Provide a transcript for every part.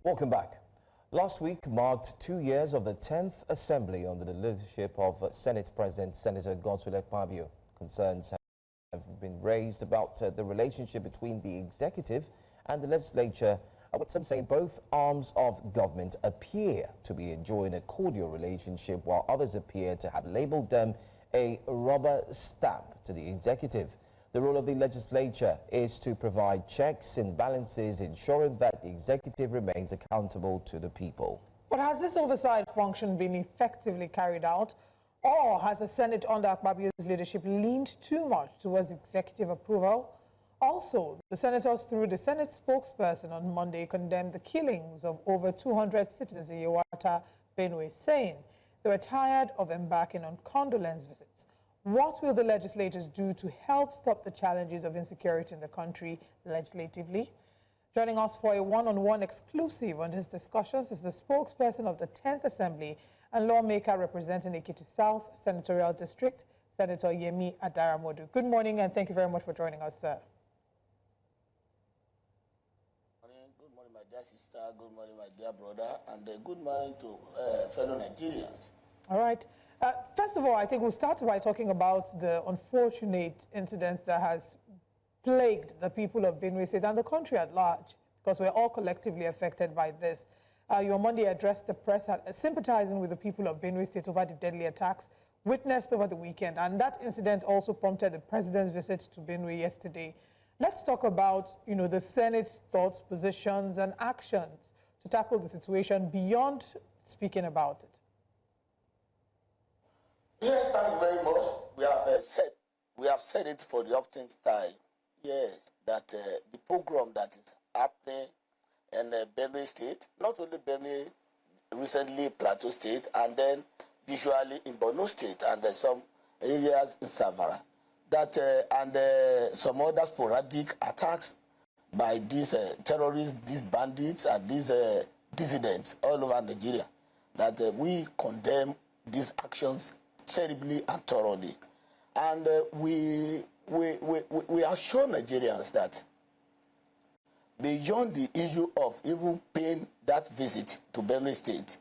Welcome back. Last week marked 2 years of the 10th Assembly under the leadership of Senate President Senator Godswill Akpabio. Concerns have been raised about the relationship between the executive and the legislature, with some saying both arms of government appear to be enjoying a cordial relationship, while others appear to have labeled them a rubber stamp to the executive. The role of the legislature is to provide checks and balances, ensuring that the executive remains accountable to the people. But has this oversight function been effectively carried out, or has the Senate under Akpabio's leadership leaned too much towards executive approval? Also, the senators, through the Senate spokesperson on Monday, condemned the killings of over 200 citizens in Yelwata, Benue, saying they were tired of embarking on condolence visits. What will the legislators do to help stop the challenges of insecurity in the country legislatively? Joining us for a one-on-one exclusive on these discussions is the spokesperson of the 10th Assembly and lawmaker representing Ekiti South Senatorial District, Senator Yemi Adaramodu. Good morning, and thank you very much for joining us, sir. Good morning, my dear sister. Good morning, my dear brother, and good morning to fellow Nigerians. All right. First of all, I think we'll start by talking about the unfortunate incident that has plagued the people of Benue State and the country at large, because we're all collectively affected by this. You on Monday addressed the press sympathizing with the people of Benue State over the deadly attacks witnessed over the weekend, and that incident also prompted the president's visit to Benue yesterday. Let's talk about, the Senate's thoughts, positions, and actions to tackle the situation beyond speaking about it. Yes, thank you very much. We have said it for the often time. Yes, that the program that is happening in Benue State, not only Benue, recently Plateau State, and then usually in Benue State and some areas in Savara, that and some other sporadic attacks by these terrorists, these bandits, and these dissidents all over Nigeria, that we condemn these actions terribly and thoroughly. And we assure Nigerians that beyond the issue of even paying that visit to Benue State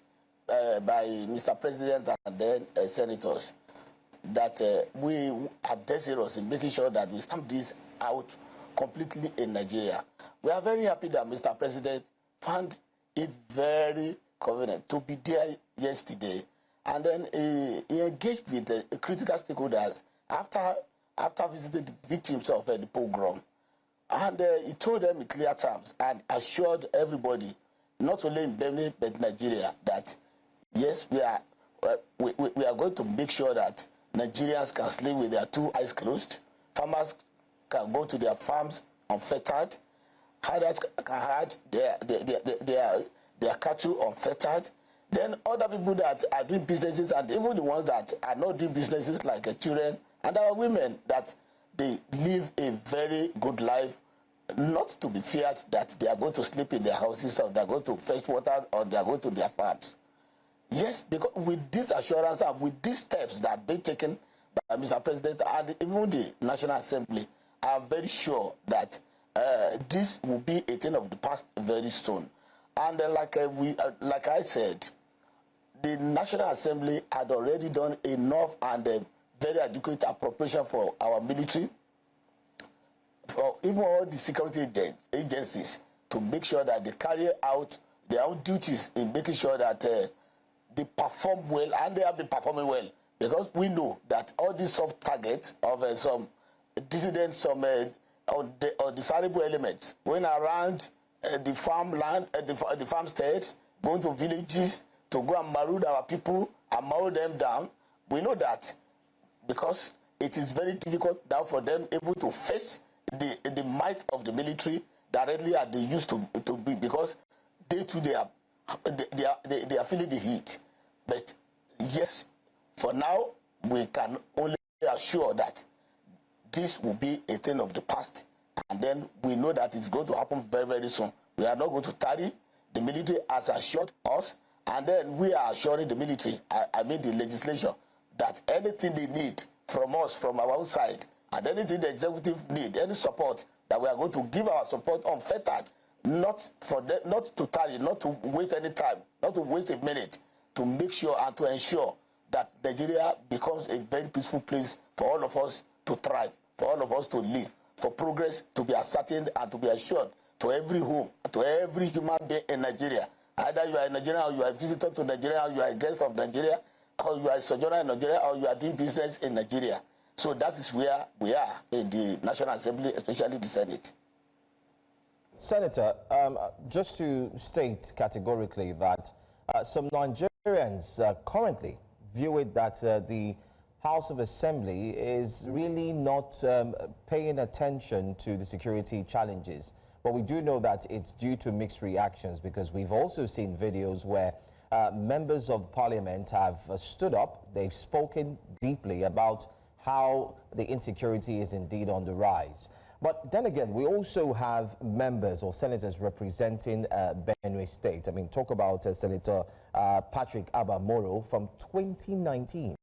by Mr. President and then senators, that we are desirous in making sure that we stamp this out completely in Nigeria. We are very happy that Mr. President found it very convenient to be there yesterday, and then he engaged with the critical stakeholders after visiting the victims of the pogrom. And he told them in clear terms and assured everybody, not only in Benue but Nigeria, that yes, we are going to make sure that Nigerians can sleep with their two eyes closed, farmers can go to their farms unfettered, herders can herd their cattle unfettered. Then other people that are doing businesses, and even the ones that are not doing businesses, like children and our women, that they live a very good life, not to be feared that they are going to sleep in their houses, or they are going to fetch water, or they are going to their farms. Yes, because with this assurance and with these steps that have been taken by Mr. President and even the National Assembly, I am very sure that this will be a thing of the past very soon. And like I said, the National Assembly had already done enough and very adequate appropriation for our military, for even all the security agencies, to make sure that they carry out their own duties in making sure that they perform well, and they have been performing well, because we know that all these soft targets of some dissidents, some undesirable elements going around the farmland, the farmsteads, going to villages to go and maraud our people and mow them down. We know that because it is very difficult now for them able to face the might of the military directly as they used to be, because day to day they are feeling the heat. But yes, for now we can only assure that this will be a thing of the past, and then we know that it's going to happen very, very soon. We are not going to tarry. The military has assured us, and then we are assuring the military, I mean the legislature, that anything they need from us, from our own side, and anything the executive need, any support, that we are going to give our support unfettered. not to tarry, not to waste any time, not to waste a minute, to make sure and to ensure that Nigeria becomes a very peaceful place for all of us to thrive, for all of us to live, for progress to be ascertained and to be assured to every home, to every human being in Nigeria. Either you are a Nigerian or you are a visitor to Nigeria, or you are a guest of Nigeria, or you are a sojourner in Nigeria, or you are doing business in Nigeria. So that is where we are in the National Assembly, especially the Senate. Senator, just to state categorically that some Nigerians currently view it that the House of Assembly is really not paying attention to the security challenges. But we do know that it's due to mixed reactions, because we've also seen videos where members of parliament have stood up, they've spoken deeply about how the insecurity is indeed on the rise. But then again, we also have members or senators representing Benue State. I mean, talk about Senator Patrick Abamoro from 2019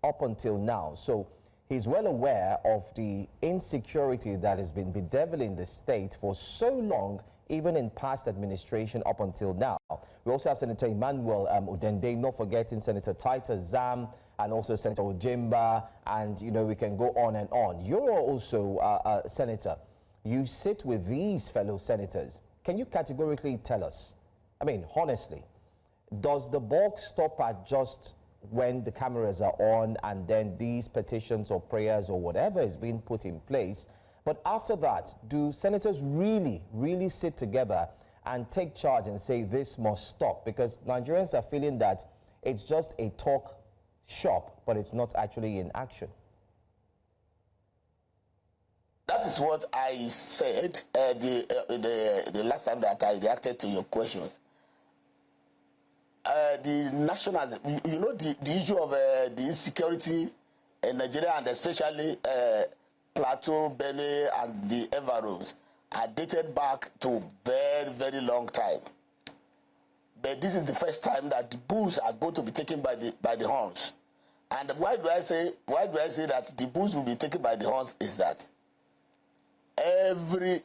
up until now. So he's well aware of the insecurity that has been bedeviling the state for so long, even in past administration up until now. We also have Senator Emmanuel Udende, not forgetting Senator Titus Zam, and also Senator Ojimba, and, you know, we can go on and on. You're also a senator. You sit with these fellow senators. Can you categorically tell us, I mean, honestly, does the bulk stop at just when the cameras are on and then these petitions or prayers or whatever is being put in place? But after that, do senators really sit together and take charge and say this must stop? Because Nigerians are feeling that it's just a talk shop, but it's not actually in action. That is what I said the last time that I reacted to your questions. The national, you know, the issue of the insecurity in Nigeria, and especially Plateau, Benue, and the environs, are dated back to very long time. But this is the first time that the bulls are going to be taken by the horns. And why do I say that the bulls will be taken by the horns is that every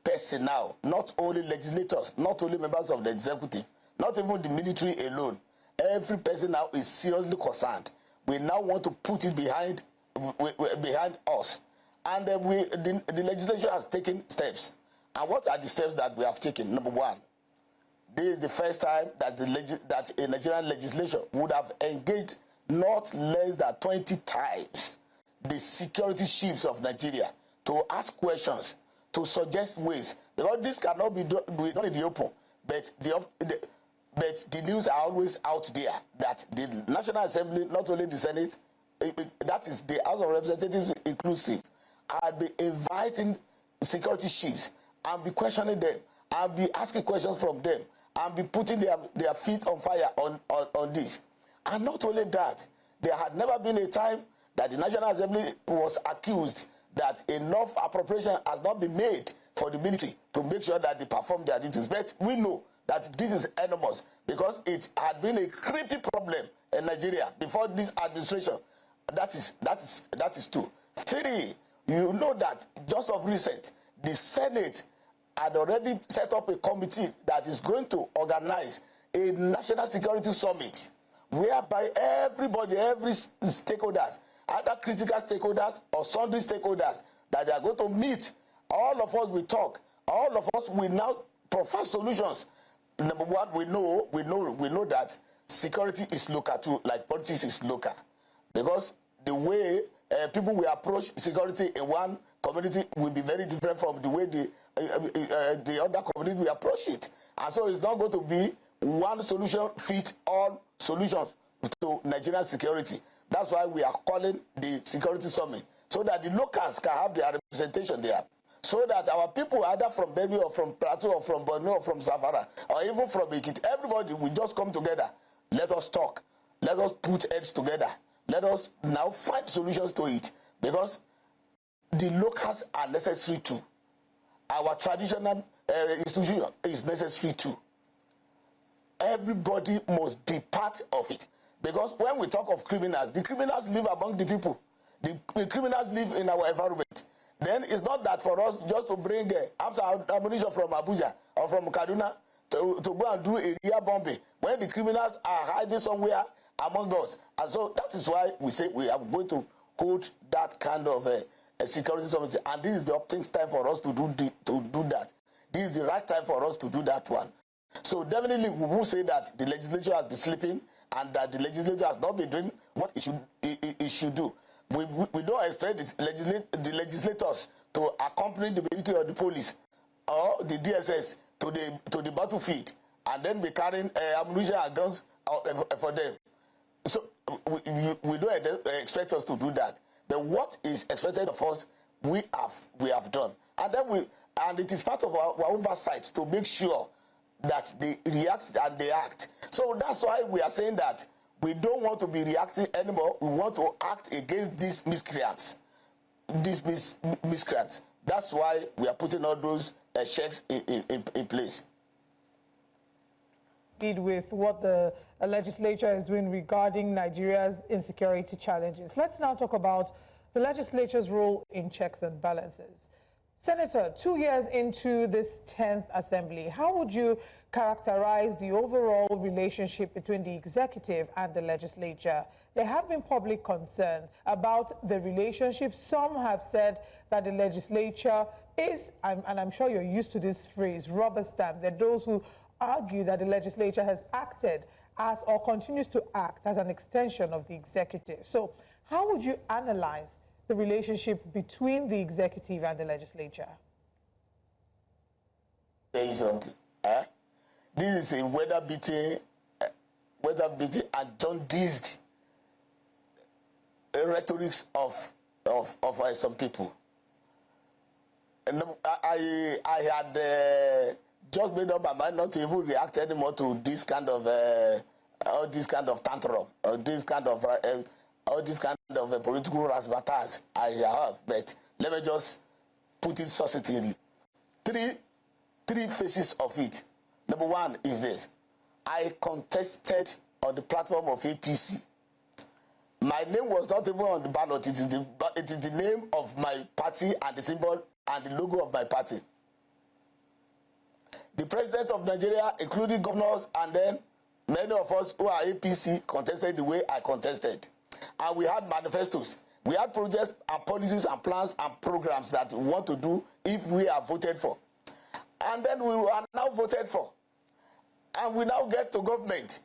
person now, not only legislators, not only members of the executive, not even the military alone, every person now is seriously concerned. We now want to put it behind us. And the legislature has taken steps. And what are the steps that we have taken? Number one, this is the first time that a Nigerian legislature would have engaged not less than 20 times the security chiefs of Nigeria to ask questions, to suggest ways, because this cannot be done in the open. But the news are always out there that the National Assembly, not only the Senate, that is the House of Representatives inclusive, are be inviting security chiefs and be questioning them and be asking questions from them and be putting their feet on fire on this. And not only that, there had never been a time that the National Assembly was accused that enough appropriation has not been made for the military to make sure that they perform their duties. But we know that this is enormous, because it had been a creepy problem in Nigeria before this administration. That is two. Three, you know that just of recent, the Senate had already set up a committee that is going to organize a national security summit, whereby everybody, every stakeholders, either critical stakeholders or sundry stakeholders, that they are going to meet. All of us will talk. All of us will now provide solutions. Number one, we know that security is local too, like politics is local, because the way people will approach security in one community will be very different from the way the other community will approach it. And so it's not going to be one solution fit all solutions to Nigerian security. That's why we are calling the security summit, so that the locals can have their representation there, so that our people, either from Benue or from Plateau or from Borno or from Safara or even from Ekiti, everybody will just come together. Let us talk. Let us put heads together. Let us now find solutions to it, because the locals are necessary too. Our traditional institution is necessary too. Everybody must be part of it, because when we talk of criminals, the criminals live among the people. The criminals live in our environment. then it's not that for us just to bring arms and ammunition from Abuja or from Kaduna to go and do a real bombing when the criminals are hiding somewhere among us. And so that is why we say we are going to hold that kind of a security summit. And this is the opting time for us to do that. This is the right time for us to do that one. So definitely we will say that the legislature has been sleeping and that the legislature has not been doing what it should do. We don't expect the legislators to accompany the military or the police or the DSS to the battlefield and then be carrying ammunition and guns for them. So we don't expect us to do that. But what is expected of us, we have done, and then it is part of our oversight to make sure that they react and they act. So that's why we are saying that we don't want to be reacting anymore. We want to act against these miscreants. That's why we are putting all those checks in place. With what the legislature is doing regarding Nigeria's insecurity challenges. Let's now talk about the legislature's role in checks and balances. Senator, 2 years into this 10th Assembly, how would you characterize the overall relationship between the executive and the legislature? There have been public concerns about the relationship. Some have said that the legislature is, and I'm sure you're used to this phrase, rubber stamp. There are those who argue that the legislature has acted as or continues to act as an extension of the executive. So how would you analyze the relationship between the executive and the legislature? There is something. This is a weather-beaten and jaundiced rhetorics of some people. And I had just made up my mind not to even react anymore to this kind of all this kind of tantrum or this kind of political razzmatazz I have. But let me just put it succinctly. Three phases of it. Number one is this: I contested on the platform of APC. My name was not even on the ballot. It is the name of my party and the symbol and the logo of my party. The president of Nigeria, including governors, and then many of us who are APC contested the way I contested. And we had manifestos. We had projects and policies and plans and programs that we want to do if we are voted for. And then we are now voted for. And we now get to government.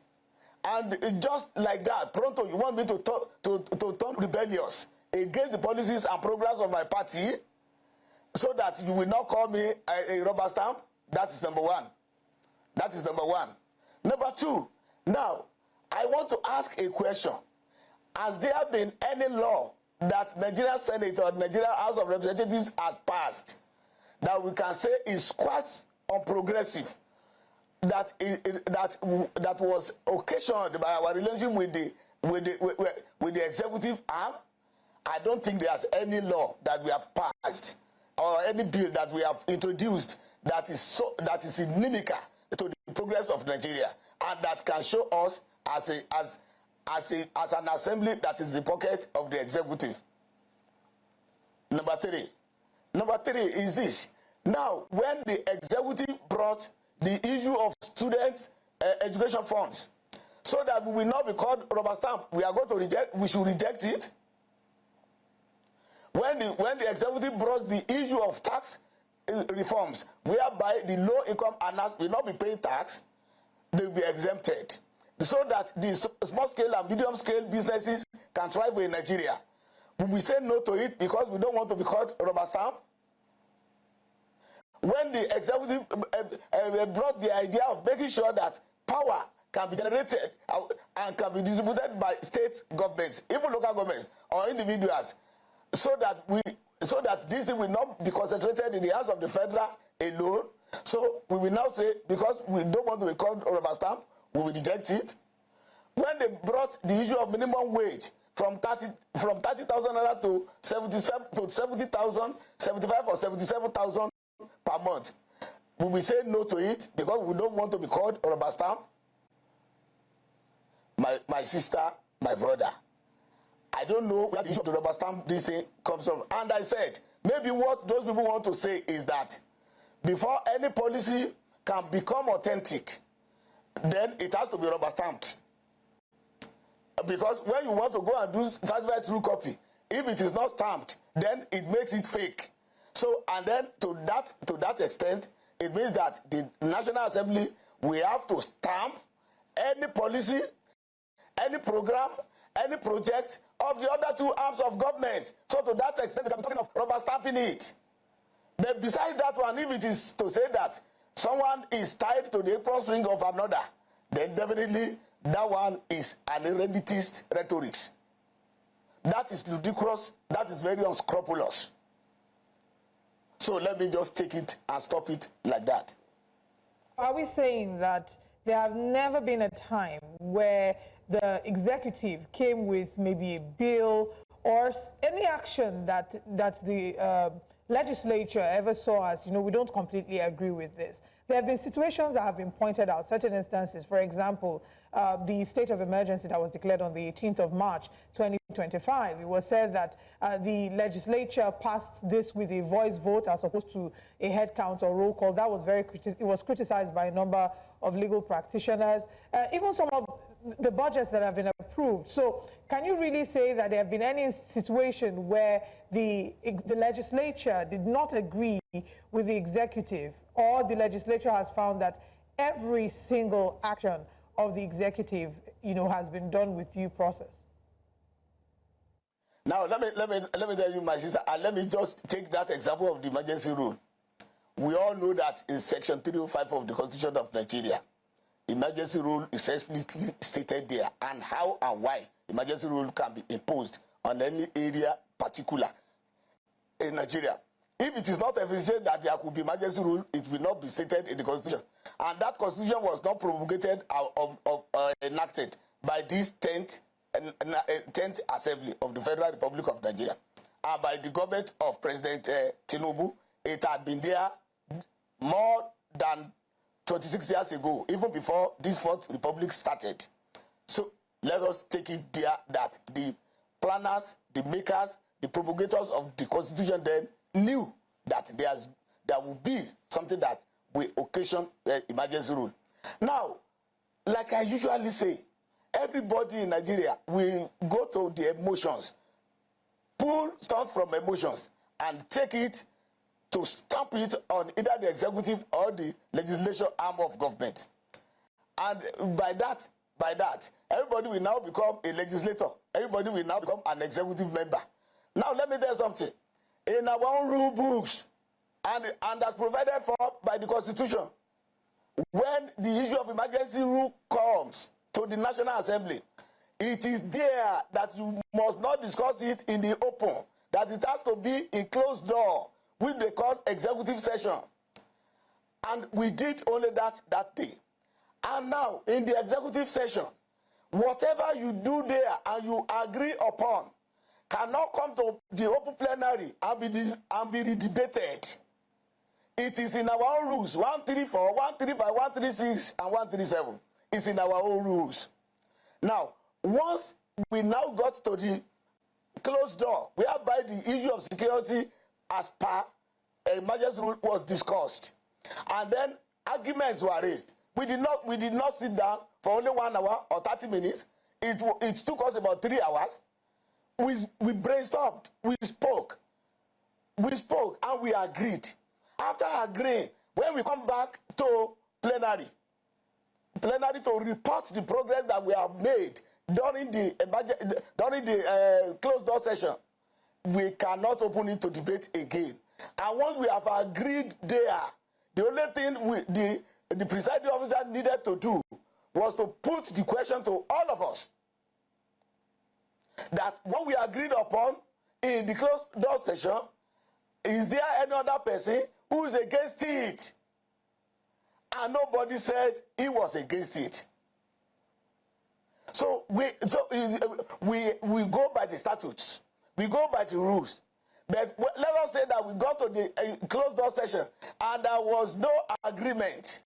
And just like that, pronto, you want me to turn rebellious against the policies and programs of my party so that you will not call me a rubber stamp? That is number one. That is number one. Number two, now, I want to ask a question. Has there been any law that Nigeria Senate or Nigeria House of Representatives has passed that we can say is quite unprogressive, that was occasioned by our relationship with the executive arm? I don't think there's any law that we have passed or any bill that we have introduced that is inimical to the progress of Nigeria and that can show us as an assembly that is the pocket of the executive. Number three is this. Now, when the executive brought the issue of students' education funds, so that we will not be called rubber stamp, we should reject it. When the executive brought the issue of tax reforms, whereby the low-income earners will not be paying tax, they will be exempted, so that the small-scale and medium-scale businesses can thrive in Nigeria. We say no to it because we don't want to be called rubber stamp. When the executive brought the idea of making sure that power can be generated and can be distributed by state governments, even local governments or individuals, so that this thing will not be concentrated in the hands of the federal alone. So we will now say, because we don't want to be called rubber stamp, we will reject it. When they brought the issue of minimum wage from 30,000 naira to 70,000, 75 or 77,000 per month, we will say no to it because we don't want to be called rubber stamp. My sister, my brother, I don't know where the issue of the rubber stamp this thing comes from. And I said, maybe what those people want to say is that before any policy can become authentic, then it has to be rubber stamped. Because when you want to go and do certified true copy, if it is not stamped, then it makes it fake. So, and then to that extent, it means that the National Assembly will have to stamp any policy, any program, any project of the other two arms of government. So to that extent, I'm talking of rubber stamping it. But besides that one, if it is to say that someone is tied to the apron string of another, then definitely that one is an hereditist rhetoric. That is ludicrous. That is very unscrupulous. So let me just take it and stop it like that. Are we saying that there have never been a time where the executive came with maybe a bill or any action that the legislature ever saw as, you know, we don't completely agree with this? There have been situations that have been pointed out, certain instances. For example, the state of emergency that was declared on the 18th of March, 2025. It was said that the legislature passed this with a voice vote as opposed to a head count or roll call. That was it was criticized by a number of legal practitioners, even some of the budgets that have been approved. So can you really say that there have been any situation where the legislature did not agree with the executive, or the legislature has found that every single action of the executive, you know, has been done with due process? Now let me tell you, my sister, and let me just take that example of the emergency rule. We all know that in Section 305 of the Constitution of Nigeria, emergency rule is explicitly stated there, and how and why emergency rule can be imposed on any area particular in Nigeria. If it is not efficient that there could be emergency rule, it will not be stated in the Constitution. And that Constitution was not promulgated or enacted by this 10th Assembly of the Federal Republic of Nigeria. And by the government of President Tinubu, it had been there more than 26 years ago, even before this Fourth Republic started. So let us take it there that the planners, the makers, the promulgators of the Constitution then knew that there will be something that will occasion the emergency rule. Now, like I usually say, everybody in Nigeria will go to the emotions, pull stuff from emotions, and take it to stamp it on either the executive or the legislative arm of government. And by that, everybody will now become a legislator. Everybody will now become an executive member. Now, let me tell you something. In our own rule books, and as provided for by the Constitution, when the issue of emergency rule comes to the National Assembly, it is there that you must not discuss it in the open, that it has to be in closed door, which they call executive session. And we did only that day. And now, in the executive session, whatever you do there and you agree upon cannot come to the open plenary and be debated. It is in our own rules, 134, 135, 136, and 137. It's in our own rules. Now, once we now got to the closed door, whereby the issue of security as per emergency rule was discussed, and then arguments were raised. We did not sit down for only 1 hour or 30 minutes. It took us about 3 hours. We brainstormed, we spoke, and we agreed. After agreeing, when we come back to plenary to report the progress that we have made during the closed door session, we cannot open it to debate again. And once we have agreed there, the only thing the presiding officer needed to do was to put the question to all of us, that what we agreed upon in the closed door session, is there any other person who is against it? And nobody said he was against it. So we go by the statutes, we go by the rules. But let us say that we got to the closed door session and there was no agreement.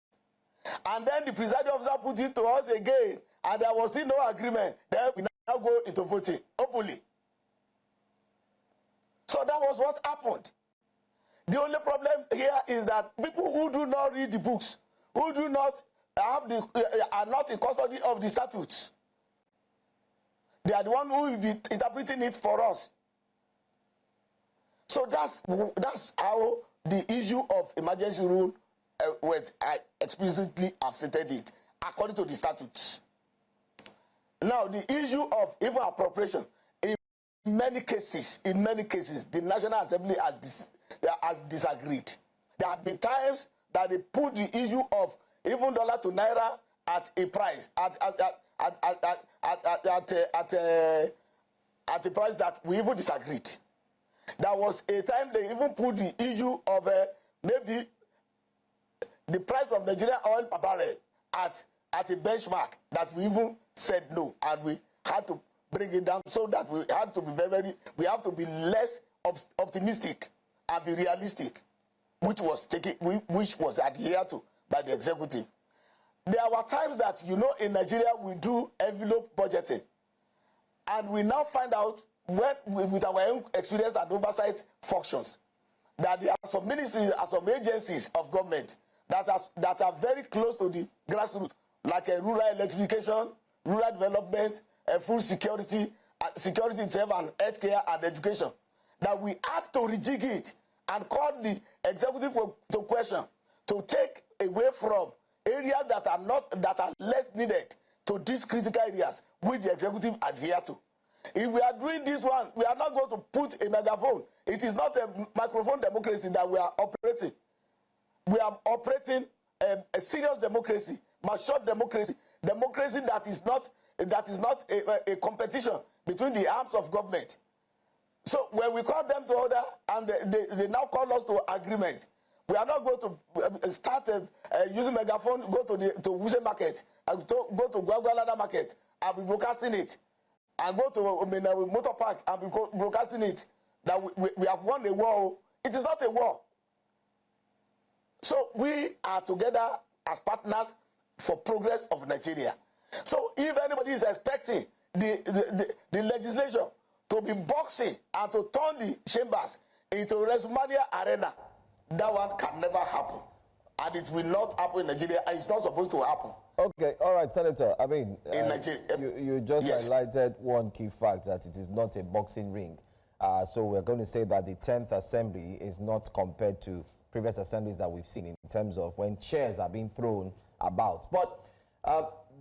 And then the presiding officer put it to us again and there was still no agreement. Then we now go into voting openly. So that was what happened. The only problem here is that people who do not read the books, who do not have the, are not in custody of the statutes, they are the one who will be interpreting it for us. So that's how the issue of emergency rule I explicitly have stated it according to the statutes. Now the issue of even appropriation, in many cases, the National Assembly has disagreed. There have been times that they put the issue of even dollar to naira at a price at a price that we even disagreed. There was a time they even put the issue of maybe the price of Nigerian oil per barrel at a benchmark that we even said no, and we had to bring it down so that we had to be we have to be less optimistic and be realistic, which was adhered to by the executive. There were times that, you know, in Nigeria we do envelope budgeting, and we now find out with our own experience and oversight functions that there are some ministries and some agencies of government that are very close to the grassroots, like rural electrification, rural development, food security, security itself, and healthcare and education. That we have to rejig it and call the executive to question, to take away from areas that are less needed to these critical areas which the executive adhere to. If we are doing this one, we are not going to put a megaphone. It is not a microphone democracy that we are operating. We are operating a serious democracy, mature democracy, democracy that is not a competition between the arms of government. So when we call them to order and they now call us to agreement, we are not going to start using megaphone, go to Wuse market, and go to Gwagwalada market and be broadcasting it, and go to motor park and be broadcasting it, that we have won a war. It is not a war. So we are together as partners for progress of Nigeria. So if anybody is expecting the legislation to be boxing and to turn the chambers into WrestleMania arena, that one can never happen. And it will not happen in Nigeria, and it's not supposed to happen. Okay, all right, Senator. I mean, in Nigeria, you just highlighted one key fact, that it is not a boxing ring. So we're going to say that the 10th Assembly is not compared to previous assemblies that we've seen in terms of when chairs are being thrown about. But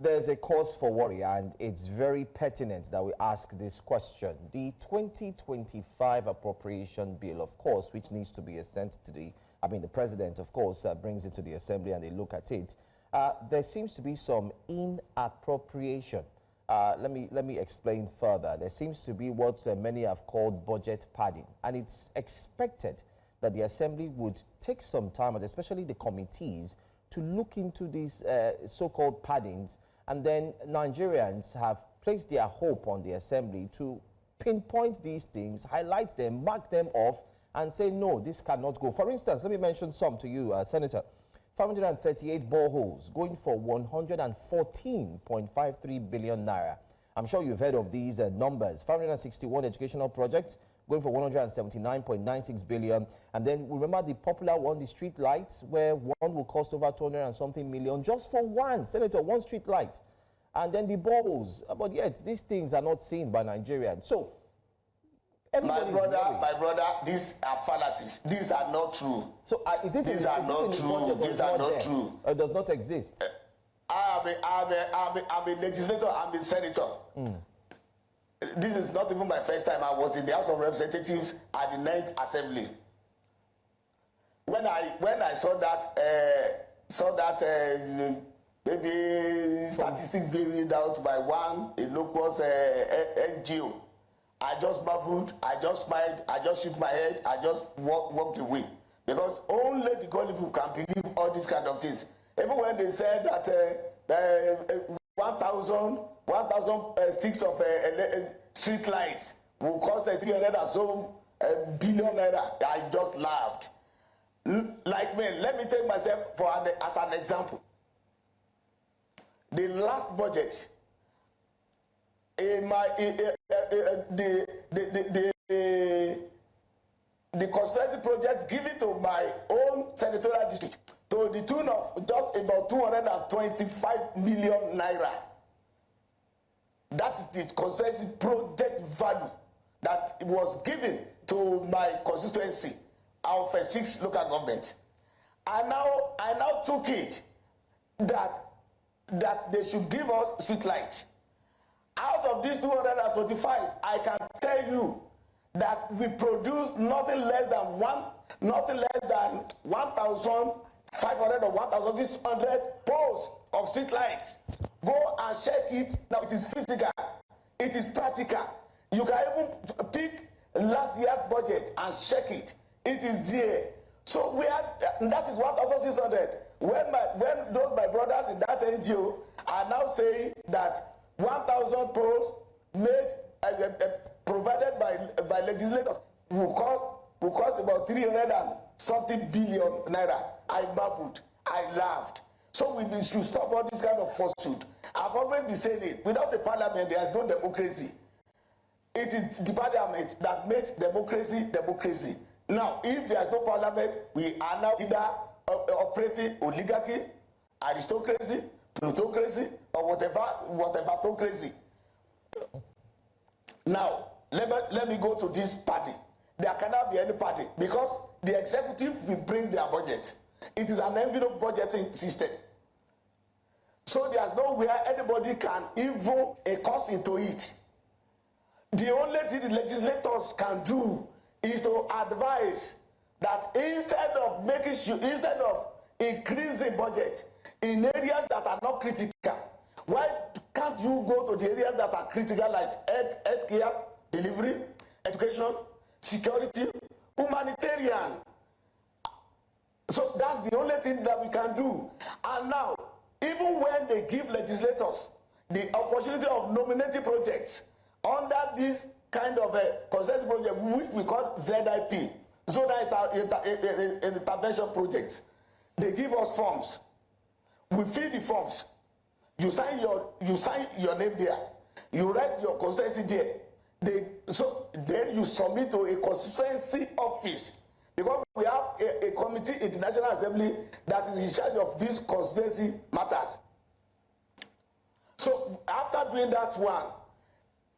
there's a cause for worry, and it's very pertinent that we ask this question. The 2025 appropriation bill, of course, which needs to be sent to the president, of course, brings it to the assembly and they look at it. There seems to be some inappropriation. Let me explain further. There seems to be what many have called budget padding, and it's expected that the assembly would take some time, and especially the committees, to look into these so-called paddings, and then Nigerians have placed their hope on the assembly to pinpoint these things, highlight them, mark them off, and say, no, this cannot go. For instance, let me mention some to you, Senator. 538 boreholes going for 114.53 billion naira. I'm sure you've heard of these numbers. 561 educational projects going for 179.96 billion. And then remember the popular one, the street lights, where one will cost over 200 and something million just for one, Senator, one street light. And then the boreholes. But yet, these things are not seen by Nigerians. So, my brother, these are fallacies. These are not true. So these are not true. These are not true. It does not exist. I'm a legislator. I'm a senator. This is not even my first time. I was in the House of Representatives at the 9th Assembly. When I saw that maybe statistics being read out by one a local NGO. I just marveled, I just smiled, I just shook my head, I just walked away. Because only the gullible can believe all these kind of things. Even when they said that 1,000 sticks of street lights will cost 300 or so billion naira, I just laughed. Like me, let me take myself as an example. The last budget, the the constituency project given to my own senatorial district to the tune of just about 225 million naira. That is the constituency project value that was given to my constituency of 6 local governments. I now took it that they should give us street lights. Out of these 225, I can tell you that we produce nothing less than 1,500 or 1,600 poles of street lights. Go and check it. Now it is physical, it is practical. You can even pick last year's budget and check it. It is there. So we had that is 1,600. When those my brothers in that NGO are now saying that 1,000 poles made provided by legislators will cost about 300 and something billion naira. I baffled. I laughed. So we should stop all this kind of falsehood. I've always been saying it. Without the parliament, there is no democracy. It is the parliament that makes democracy democracy. Now, if there is no parliament, we are now either operating oligarchy, aristocracy, plutocracy, or whatever autocracy. Now, let me go to this party. There cannot be any party because the executive will bring their budget. It is an envelope budgeting system. So there's nowhere anybody can even cost into it. The only thing the legislators can do is to advise that instead of increasing budget in areas that are not critical, why can't you go to the areas that are critical like healthcare, delivery, education, security, humanitarian? So that's the only thing that we can do. And now, even when they give legislators the opportunity of nominating projects under this kind of a consensus project, which we call ZIP, Zonal Intervention Project, they give us forms. We fill the forms. You sign your name there. You write your constituency there. Then you submit to a constituency office. Because we have a committee in the National Assembly that is in charge of these constituency matters. So after doing that one,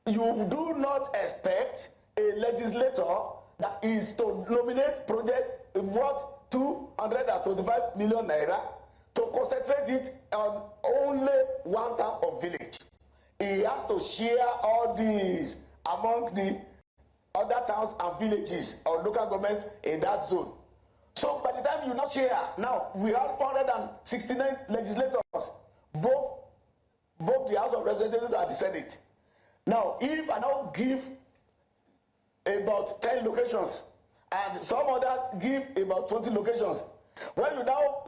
you do not expect a legislator that is to nominate projects worth 225 million naira to concentrate it on only one town or village. He has to share all these among the other towns and villages or local governments in that zone. So by the time you not share, now we have 469 legislators, both the House of Representatives and the Senate. Now, if I now give about 10 locations and some others give about 20 locations, when you now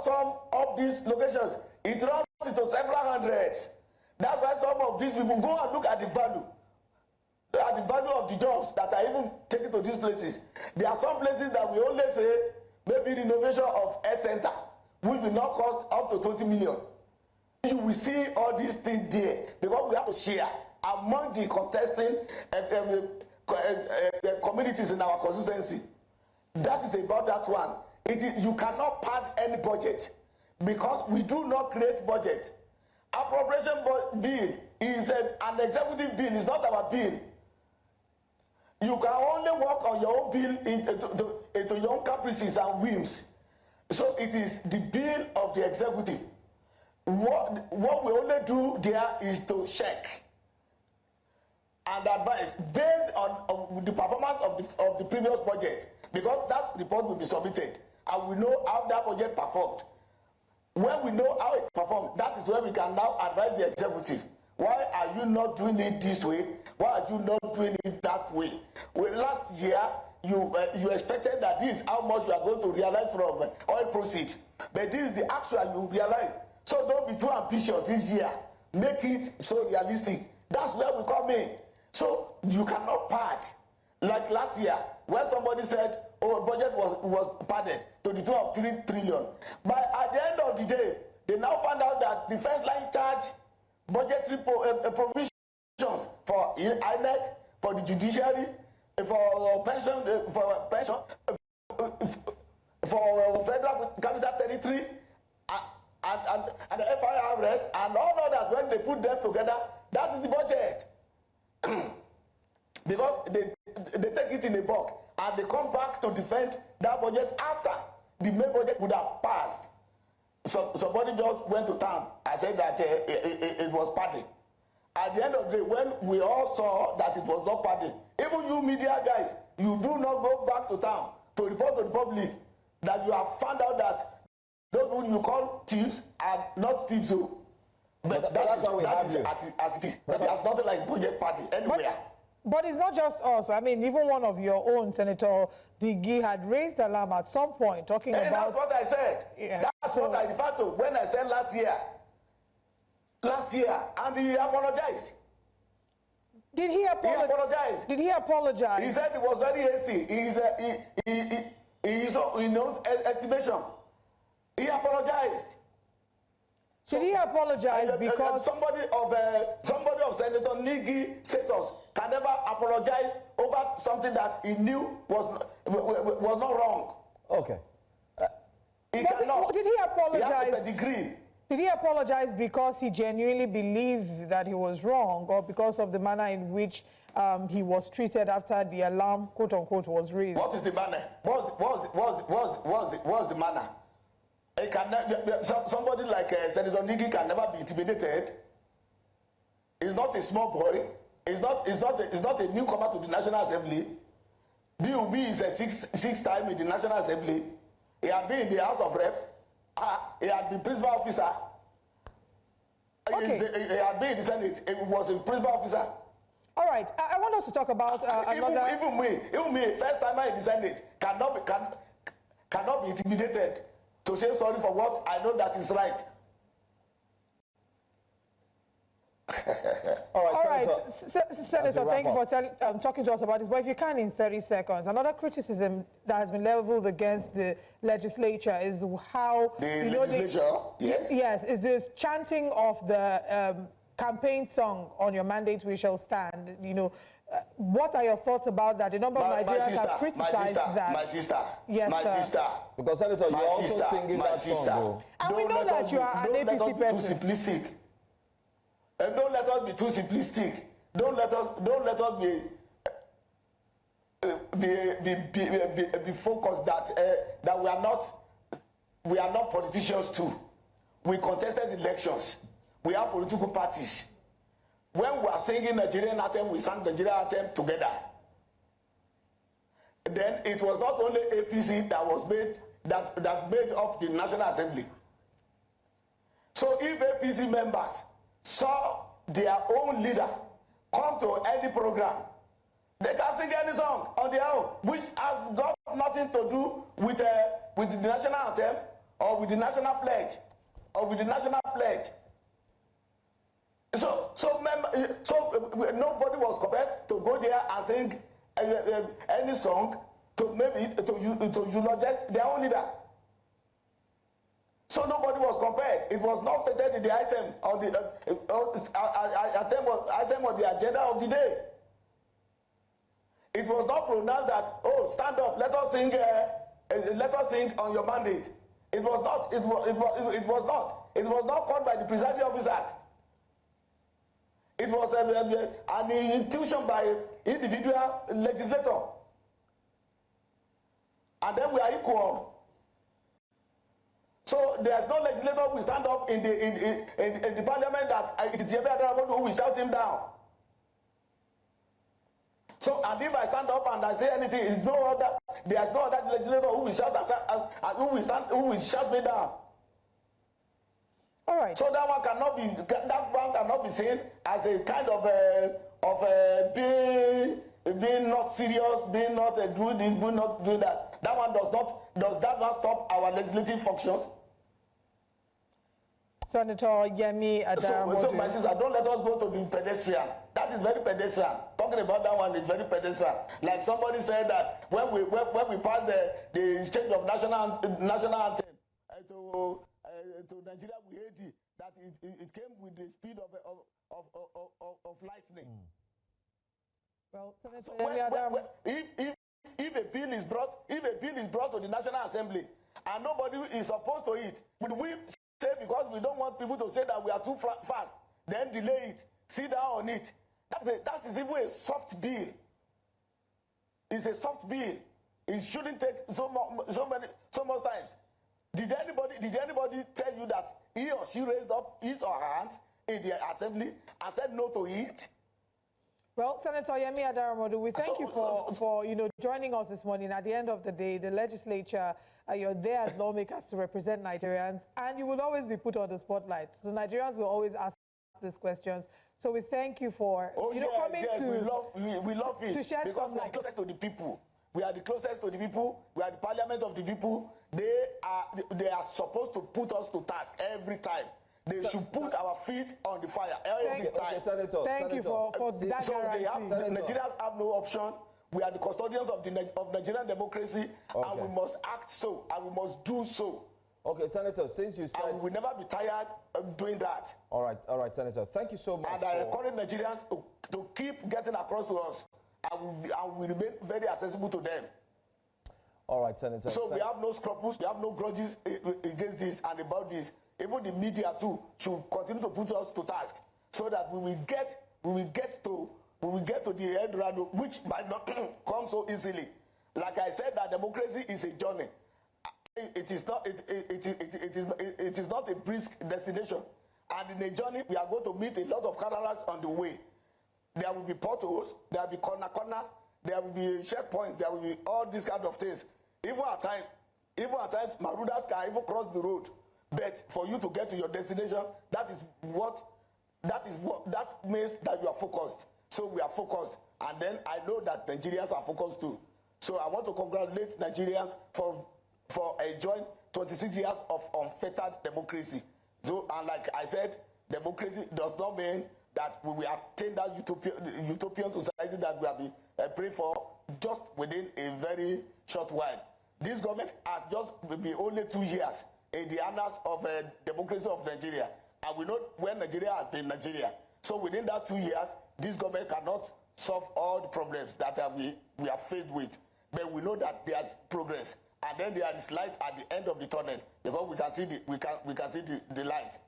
sum up these locations, it runs into several hundreds. That's why some of these people go and look at the value. At the value of the jobs that are even taken to these places. There are some places that we only say maybe renovation of health center, which will not cost up to 20 million. You will see all these things there because we have to share among the contesting communities in our constituency. That is about that one. You cannot pad any budget because we do not create budget. Appropriation bill is an executive bill, it's not our bill. You can only work on your own bill into your own caprices and whims. So it is the bill of the executive. What we only do there is to check and advise based on the performance of the previous budget, because that report will be submitted and we know how that budget performed. When we know how it performed, that is when we can now advise the executive. Why are you not doing it this way? Why are you not doing it that way? Well, last year, you expected that this is how much you are going to realize from oil proceeds. But this is the actual you realize. So don't be too ambitious this year. Make it so realistic. That's where we come in. So you cannot pad. Like last year, when somebody said, oh, budget was padded to the tune of 3 trillion. But at the end of the day, they now found out that the first line charge budgetary provisions for INEC, for the judiciary, for pension, for federal capital territory, and the FIRS, and all of that, when they put them together, that is the budget. Because they take it in a bulk, and they come back to defend that budget after the main budget would have passed. So somebody just went to town and said that it was party. At the end of the day, when we all saw that it was not party, even you media guys, you do not go back to town to report to the public that you have found out that those who you call thieves are not thieves. So, but that is as it is. But there's nothing like budget party anywhere. But it's not just us. I mean, even one of your own, Senator Digi, had raised the alarm at some point, talking about... That's what I said. Yeah, that's what I referred to when I said last year. And he apologized. Did he apologize? He apologized. Did he apologize? He said it was very hasty. He knows estimation. He apologized. Did he apologize because somebody of Senator Nigi status can never apologize over something that he knew was not wrong. Okay. He cannot. Did he apologize? He has a pedigree. Did he apologize because he genuinely believed that he was wrong, or because of the manner in which he was treated after the alarm, quote unquote, was raised? What is the manner? What's the manner? Somebody like Senator Nigi can never be intimidated. He's not a small boy. He's not a newcomer to the National Assembly. DUB is a sixth time in the National Assembly. He had been in the House of Reps. He had been principal officer. Okay. He had been in the Senate. He was a principal officer. All right. I want us to talk about another... Even me, first timer in the Senate, cannot be intimidated to say sorry for what I know that is right. All right, Senator, thank you for talking to us about this. But if you can, in 30 seconds, another criticism that has been leveled against the legislature is how... Yes, is this chanting of the campaign song on your mandate we shall stand. You know, what are your thoughts about that? A number of Nigerians have criticized that. My sister. Yes, my sister. Because, Senator, you're also singing that song. And we know that you are an APC person. Too simplistic. And don't let us be too simplistic. Don't let us be focused that we are not politicians too. We contested elections. We are political parties. When we are singing Nigerian anthem, we sang Nigerian anthem together. Then it was not only APC that made up the National Assembly. So if APC members saw their own leader come to any program, they can sing any song on their own, which has got nothing to do with the national anthem or with the national pledge So nobody was compelled to go there and sing any song to eulogize their own leader. So nobody was compared. It was not stated in the item of the agenda of the day. It was not pronounced that, oh, stand up, let us sing on your mandate. It was not. It was not called by the presiding officers. It was an intuition by individual legislator. And then we are equal. So there's no legislator who will stand up in the parliament that it is Yelwata who will shout him down. So, and if I stand up and I say anything, there's no other legislator who will shout who will shout me down. All right. So that one cannot be seen as a kind of being not serious, being not doing this, being not doing that. That one does that not stop our legislative functions? Senator Yemi Adam. So my sister, don't let us go to the pedestrian. That is very pedestrian. Talking about that one is very pedestrian. Like somebody said that when we passed the change of national anthem to Nigeria, we hate it. That it came with the speed of lightning. Well, So if a bill is brought to the National Assembly and nobody is opposed to it, would we say because we don't want people to say that we are too fast, then delay it, sit down on it? That is even a soft bill. It's a soft bill. It shouldn't take so much times. Did anybody tell you that he or she raised up his or her hand in the assembly and said no to it? Well, Senator Yemi Adaramodu, we thank you for joining us this morning. At the end of the day, the legislature, you're there as lawmakers to represent Nigerians, and you will always be put on the spotlight. So Nigerians will always ask these questions. So we thank you for coming to we love it to shed because some we are light. closest to the people. We are the closest to the people. We are the parliament of the people. They are supposed to put us to task every time. They should put our feet on the fire every time. Senator, thank you for that so guarantee. Nigerians have no option. We are the custodians of Nigerian democracy, and we must act so, and we must do so. Okay, Senator, since you said... And we will never be tired of doing that. All right, Senator. Thank you so much. And I encourage Nigerians to keep getting across to us, and we remain very accessible to them. All right, Senator. So we have no scruples, we have no grudges against this and about this. Even the media too should continue to put us to task, so that we will get to the end round, which might not come so easily. Like I said, that democracy is a journey. It is not a brisk destination. And in a journey, we are going to meet a lot of caravans on the way. There will be potholes, there will be corner, there will be checkpoints, there will be all these kind of things. Even at times, Marudas can even cross the road. But for you to get to your destination, that means that you are focused. So we are focused. And then I know that Nigerians are focused too. So I want to congratulate Nigerians for enjoying 26 years of unfettered democracy. So, and like I said, democracy does not mean that we will attain that utopian society that we have been praying for just within a very short while. This government has just been only 2 years in the annals of democracy of Nigeria. And we know when Nigeria has been Nigeria. So within that 2 years, this government cannot solve all the problems that we are faced with. But we know that there's progress. And then there is light at the end of the tunnel, because we can see the light.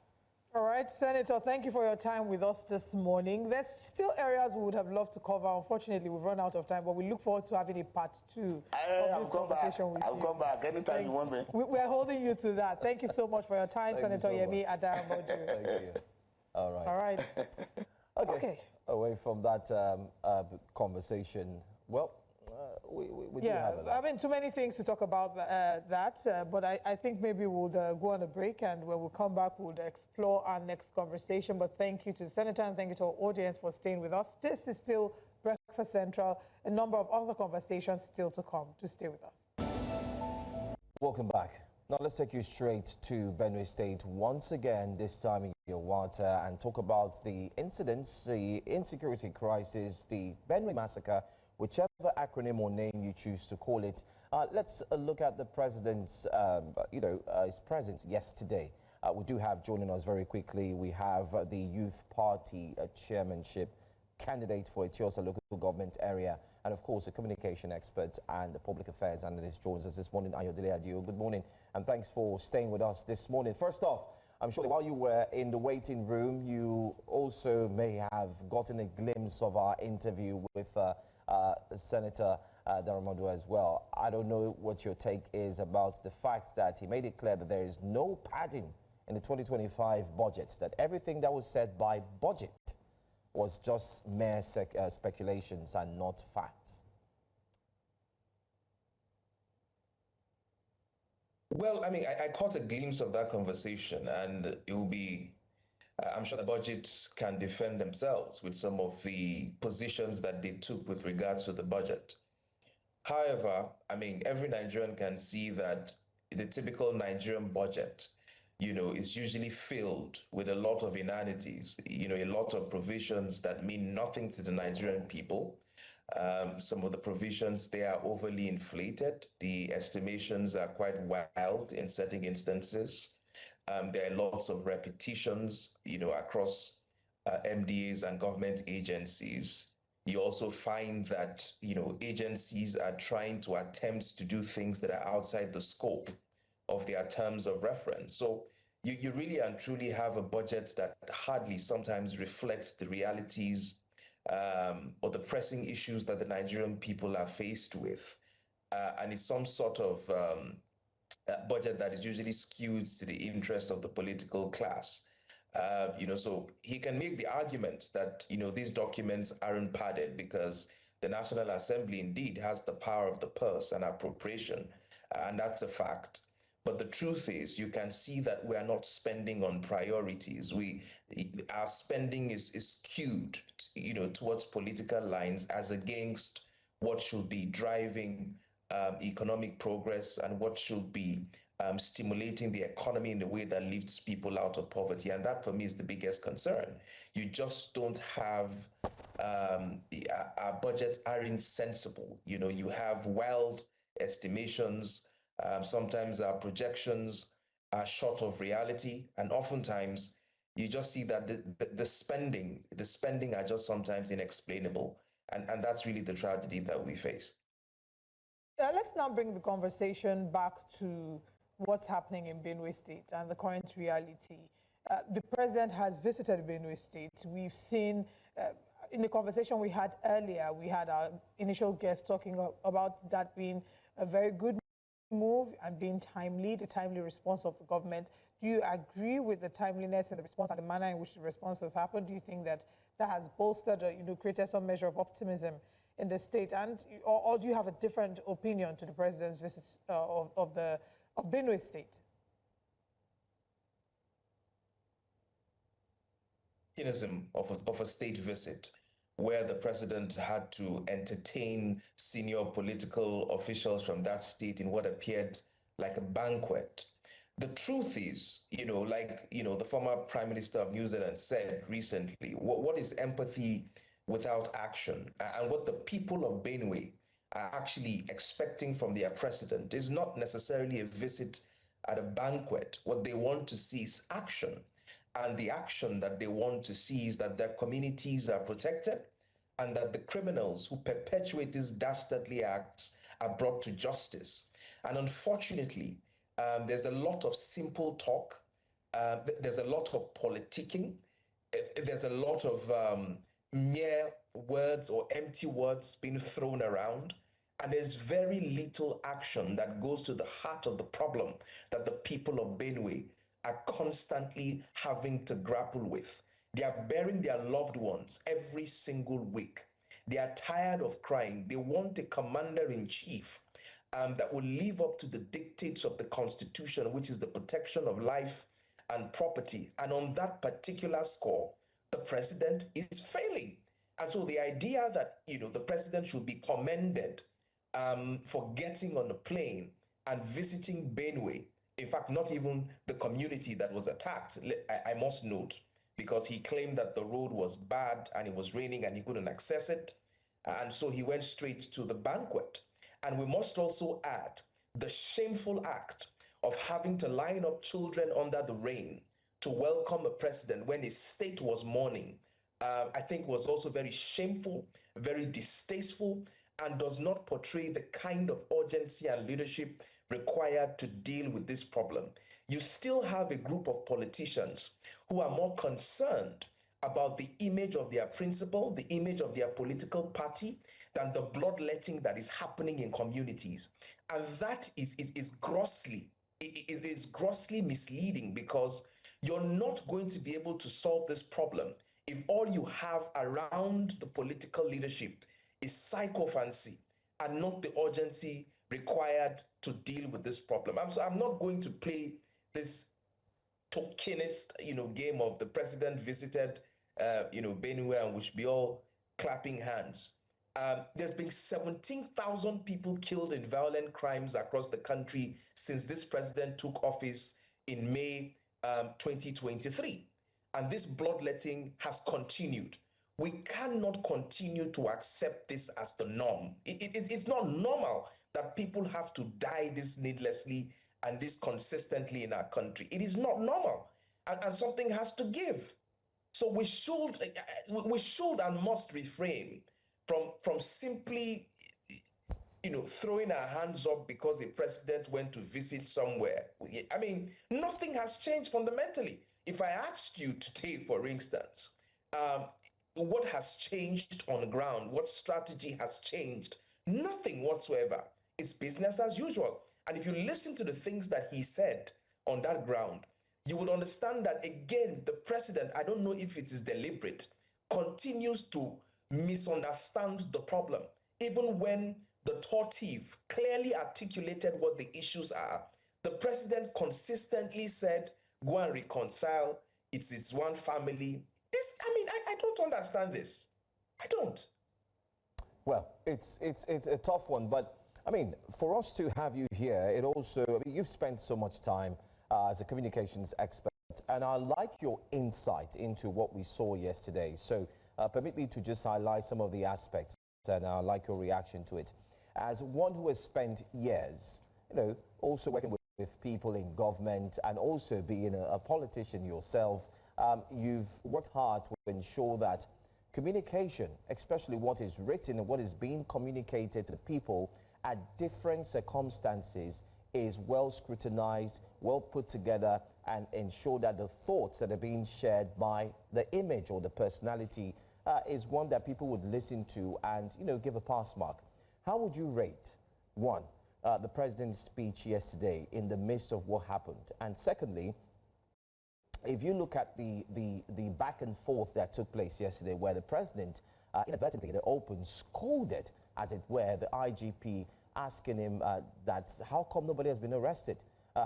All right, Senator, thank you for your time with us this morning. There's still areas we would have loved to cover. Unfortunately, we've run out of time, but we look forward to having a part 2 of this conversation with you. I'll come back anytime you want me. We're holding you to that. Thank you so much for your time, Senator Yemi Adaramodu. Thank you. All right. All right. Okay. Away from that conversation, well, we do have I mean, too many things to talk about but I think maybe we'll go on a break, and when we come back, we'll explore our next conversation. But thank you to the Senator, and thank you to our audience for staying with us. This is still Breakfast Central. A number of other conversations still to come. To stay with us. Welcome back. Now let's take you straight to Benue State once again, this time in Yelwata, and talk about the incidents, the insecurity crisis, the Benue Massacre, whichever acronym or name you choose to call it. Let's look at the president's, his presence yesterday. We do have joining us very quickly. We have the Youth Party chairmanship candidate for Etiosa local government area, and of course a communication expert and the public affairs analyst joins us this morning. Ayodele Adio, good morning, and thanks for staying with us this morning. First off, I'm sure while you were in the waiting room, you also may have gotten a glimpse of our interview with Senator Adaramodu as well. I don't know what your take is about the fact that he made it clear that there is no padding in the 2025 budget, that everything that was said by budget was just mere speculations and not facts. Well, I mean, I caught a glimpse of that conversation, and it will be, I'm sure the budgets can defend themselves with some of the positions that they took with regards to the budget. However, I mean, every Nigerian can see that the typical Nigerian budget, is usually filled with a lot of inanities, a lot of provisions that mean nothing to the Nigerian people. Some of the provisions, they are overly inflated. The estimations are quite wild in certain instances. There are lots of repetitions, across MDAs and government agencies. You also find that, agencies are trying to attempt to do things that are outside the scope of their terms of reference. So you really and truly have a budget that hardly sometimes reflects the realities or the pressing issues that the Nigerian people are faced with. And it's some sort of budget that is usually skewed to the interest of the political class. So he can make the argument that, these documents aren't padded because the National Assembly indeed has the power of the purse and appropriation, and that's a fact. But the truth is, you can see that we are not spending on priorities. Our spending is skewed, towards political lines as against what should be driving economic progress and what should be stimulating the economy in a way that lifts people out of poverty. And that, for me, is the biggest concern. You just don't have our budgets aren't sensible. You have wild estimations. Sometimes our projections are short of reality, and oftentimes you just see that the spending are just sometimes inexplainable, and that's really the tragedy that we face. Let's now bring the conversation back to what's happening in Benue State and the current reality. The president has visited Benue State. We've seen, in the conversation we had earlier, we had our initial guest talking about that being a very good move and being timely, the timely response of the government. Do you agree with the timeliness and the response and the manner in which the response has happened? Do you think that that has bolstered, created some measure of optimism in the state, and or do you have a different opinion to the president's visits of Benue State? Of a state visit where the president had to entertain senior political officials from that state in what appeared like a banquet. The truth is, the former Prime Minister of New Zealand said recently, what is empathy without action? And what the people of Benue are actually expecting from their president is not necessarily a visit at a banquet. What they want to see is action. And the action that they want to see is that their communities are protected and that the criminals who perpetuate these dastardly acts are brought to justice. And unfortunately, there's a lot of simple talk. There's a lot of politicking. There's a lot of mere words or empty words being thrown around. And there's very little action that goes to the heart of the problem that the people of Benue are constantly having to grapple with. They are burying their loved ones every single week. They are tired of crying. They want a commander-in-chief that will live up to the dictates of the Constitution, which is the protection of life and property. And on that particular score, the president is failing. And so the idea that, the president should be commended for getting on a plane and visiting Benue, in fact, not even the community that was attacked, I must note, because he claimed that the road was bad and it was raining and he couldn't access it. And so he went straight to the banquet. And we must also add the shameful act of having to line up children under the rain to welcome a president when his state was mourning. I think was also very shameful, very distasteful, and does not portray the kind of urgency and leadership required to deal with this problem. You still have a group of politicians who are more concerned about the image of their principal, the image of their political party, than the bloodletting that is happening in communities. And that is grossly misleading, because you're not going to be able to solve this problem if all you have around the political leadership is sycophancy and not the urgency required to deal with this problem. I'm not going to play this tokenist, game of the president visited, Benue, and we should be all clapping hands. There's been 17,000 people killed in violent crimes across the country since this president took office in May 2023. And this bloodletting has continued. We cannot continue to accept this as the norm. It's not normal that people have to die this needlessly and this consistently in our country. It is not normal, and something has to give. So we should and must refrain from simply, throwing our hands up because a president went to visit somewhere. I mean, nothing has changed fundamentally. If I asked you today, for instance, what has changed on the ground? What strategy has changed? Nothing whatsoever. It's business as usual. And if you listen to the things that he said on that ground, you would understand that, again, the president, I don't know if it is deliberate, continues to misunderstand the problem. Even when the Tor Tiv V clearly articulated what the issues are, the president consistently said, go and reconcile, it's one family. I don't understand this. I don't. Well, it's a tough one, but I mean, for us to have you here, it also, I mean, you've spent so much time as a communications expert, and I like your insight into what we saw yesterday. So permit me to just highlight some of the aspects, and I like your reaction to it. As one who has spent years, also working with people in government and also being a politician yourself, you've worked hard to ensure that communication, especially what is written and what is being communicated to the people at different circumstances, is well scrutinized, well put together, and ensure that the thoughts that are being shared by the image or the personality is one that people would listen to and, give a pass mark. How would you rate, one, the president's speech yesterday in the midst of what happened? And secondly, if you look at the back and forth that took place yesterday, where the president inadvertently, the open, scolded, as it were, the IGP, asking him that how come nobody has been arrested?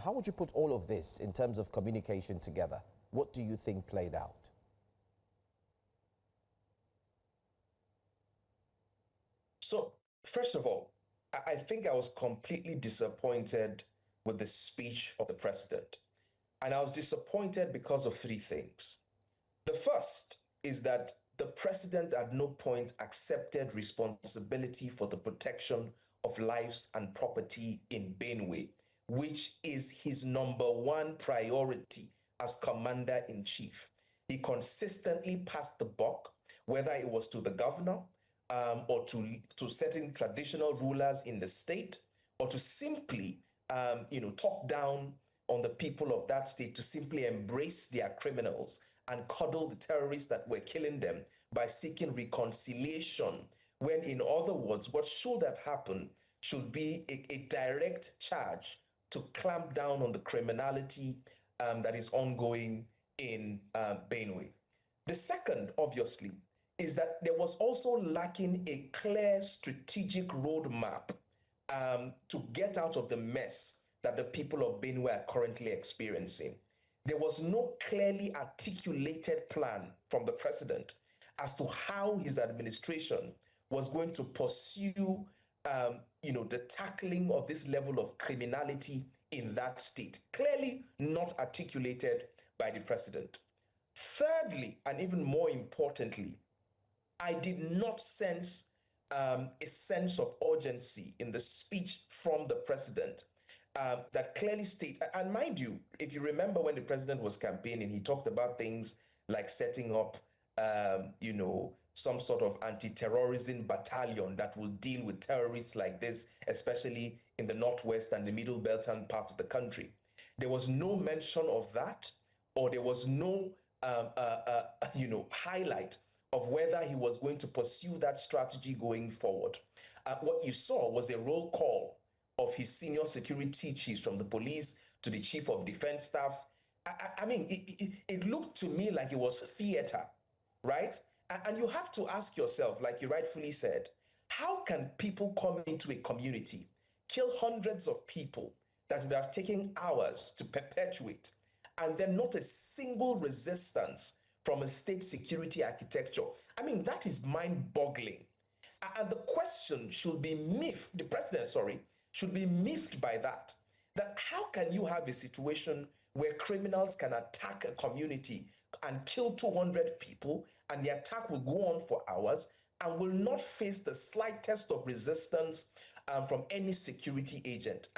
How would you put all of this in terms of communication together? What do you think played out? So, first of all, I think I was completely disappointed with the speech of the president. And I was disappointed because of three things. The first is that the president at no point accepted responsibility for the protection of lives and property in Benue, which is his number one priority as commander-in-chief. He consistently passed the buck, whether it was to the governor or to certain traditional rulers in the state, or to simply, talk down on the people of that state to simply embrace their criminals and cuddle the terrorists that were killing them by seeking reconciliation, when, in other words, what should have happened should be a direct charge to clamp down on the criminality that is ongoing in Benue. The second, obviously, is that there was also lacking a clear strategic roadmap to get out of the mess that the people of Benue are currently experiencing. There was no clearly articulated plan from the president as to how his administration was going to pursue, the tackling of this level of criminality in that state. Clearly not articulated by the president. Thirdly, and even more importantly, I did not sense a sense of urgency in the speech from the president that clearly state, and mind you, if you remember when the president was campaigning, he talked about things like setting up, some sort of anti-terrorism battalion that will deal with terrorists like this, especially in the northwest and the middle belt and part of the country. There was no mention of that, or there was no, highlight of whether he was going to pursue that strategy going forward. What you saw was a roll call of his senior security chiefs, from the police to the chief of defense staff. It looked to me like it was theater, right? And you have to ask yourself, like you rightfully said, how can people come into a community, kill hundreds of people that would have taken hours to perpetuate, and then not a single resistance from a state security architecture? That is mind-boggling. And the question should be the president, should be miffed by that how can you have a situation where criminals can attack a community and kill 200 people, and the attack will go on for hours and will not face the slightest of resistance from any security agent?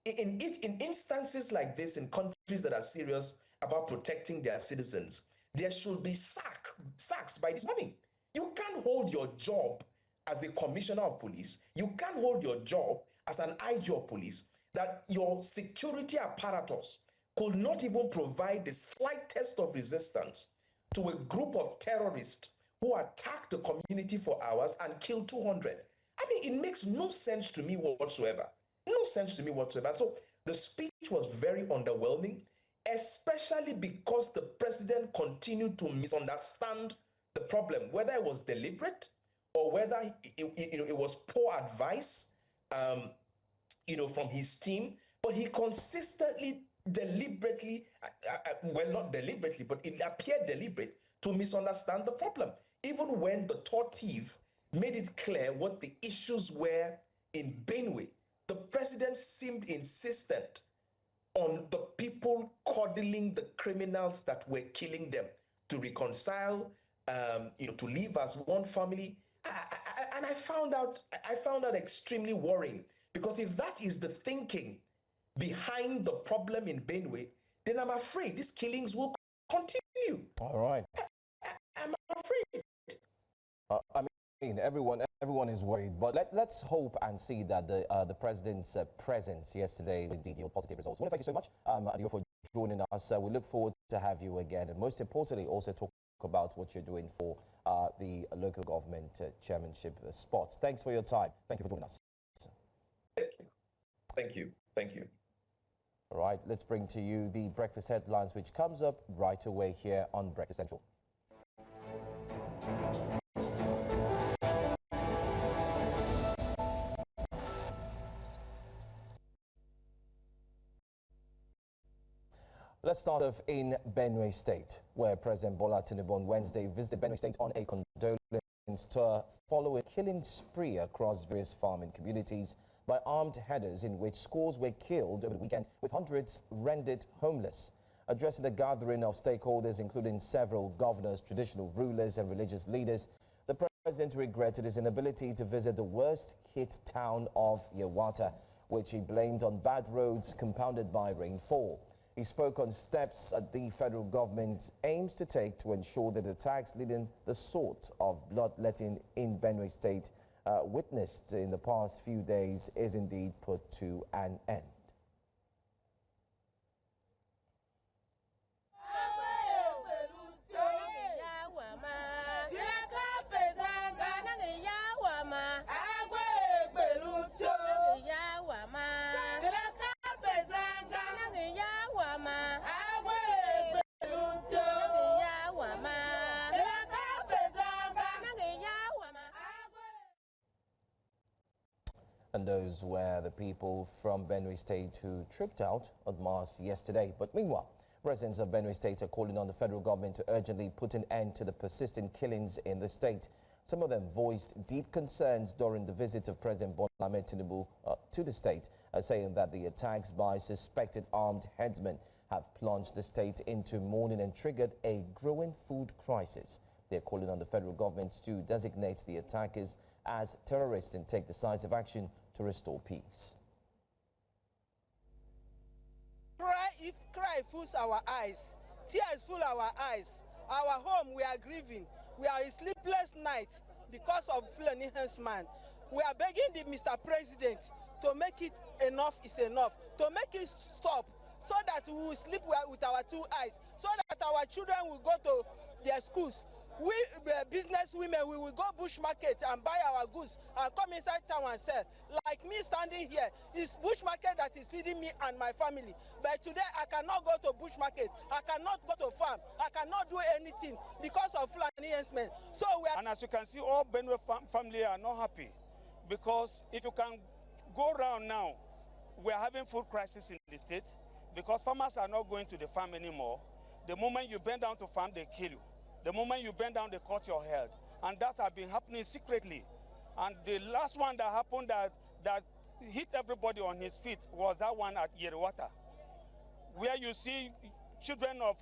In instances like this, in countries that are serious about protecting their citizens, there should be sacks by this morning. You can't hold your job as a commissioner of police, you can't hold your job as an IG of police, that your security apparatus could not even provide the slightest of resistance to a group of terrorists who attacked the community for hours and killed 200. I mean, it makes no sense to me whatsoever. No sense to me whatsoever. And so the speech was very underwhelming, especially because the president continued to misunderstand the problem, whether it was deliberate or whether it was poor advice, from his team. But he consistently, deliberately, well, not deliberately, but it appeared deliberate to misunderstand the problem. Even when the Tor Tiv made it clear what the issues were in Benue, the president seemed insistent on the people coddling the criminals that were killing them to reconcile, to live as one family. And I found out extremely worrying, because if that is the thinking behind the problem in Benue, then I'm afraid these killings will continue. All right. I'm afraid. I mean, everyone is worried, but let's hope and see that the president's presence yesterday will indeed yield positive results. Well, thank you so much, Adio, for joining us. We look forward to have you again, and most importantly, also talk about what you're doing for the local government chairmanship spot. Thanks for your time. Thank you for joining us. Thank you. Thank you. All right, let's bring to you the breakfast headlines, which comes up right away here on Breakfast Central. Let's start off in Benue State, where President Bola Tinubu on Wednesday visited Benue State on a condolence tour following a killing spree across various farming communities by armed headers, in which scores were killed over the weekend, with hundreds rendered homeless. Addressing a gathering of stakeholders, including several governors, traditional rulers and religious leaders, the president regretted his inability to visit the worst-hit town of Yelwata, which he blamed on bad roads compounded by rainfall. He spoke on steps that the federal government aims to take to ensure that attacks leading the sort of bloodletting in Benue State witnessed in the past few days is indeed put to an end. And those were the people from Benue State who tripped out en masse yesterday. But meanwhile, residents of Benue State are calling on the federal government to urgently put an end to the persistent killings in the state. Some of them voiced deep concerns during the visit of President Bola Tinubu to the state, saying that the attacks by suspected armed headsmen have plunged the state into mourning and triggered a growing food crisis. They're calling on the federal government to designate the attackers as terrorists and take decisive action to restore peace. If cry fills our eyes, tears fill our eyes, our home, we are grieving. We are a sleepless night because of Fulani herdsmen. We are begging the Mr. President to make it enough is enough, to make it stop, so that we will sleep with our two eyes, so that our children will go to their schools. We, business women, we will go bush market and buy our goods and come inside town and sell. Like me standing here, it's bush market that is feeding me and my family. But today I cannot go to bush market, I cannot go to farm, I cannot do anything because of Fulani herdsmen. So we are... And as you can see, all Benue family are not happy, because if you can go around now, we are having food crisis in the state because farmers are not going to the farm anymore. The moment you bend down to farm, they kill you. The moment you bend down, they cut your head. And that has been happening secretly. And the last one that happened that hit everybody on his feet was that one at Yelwata, where you see children of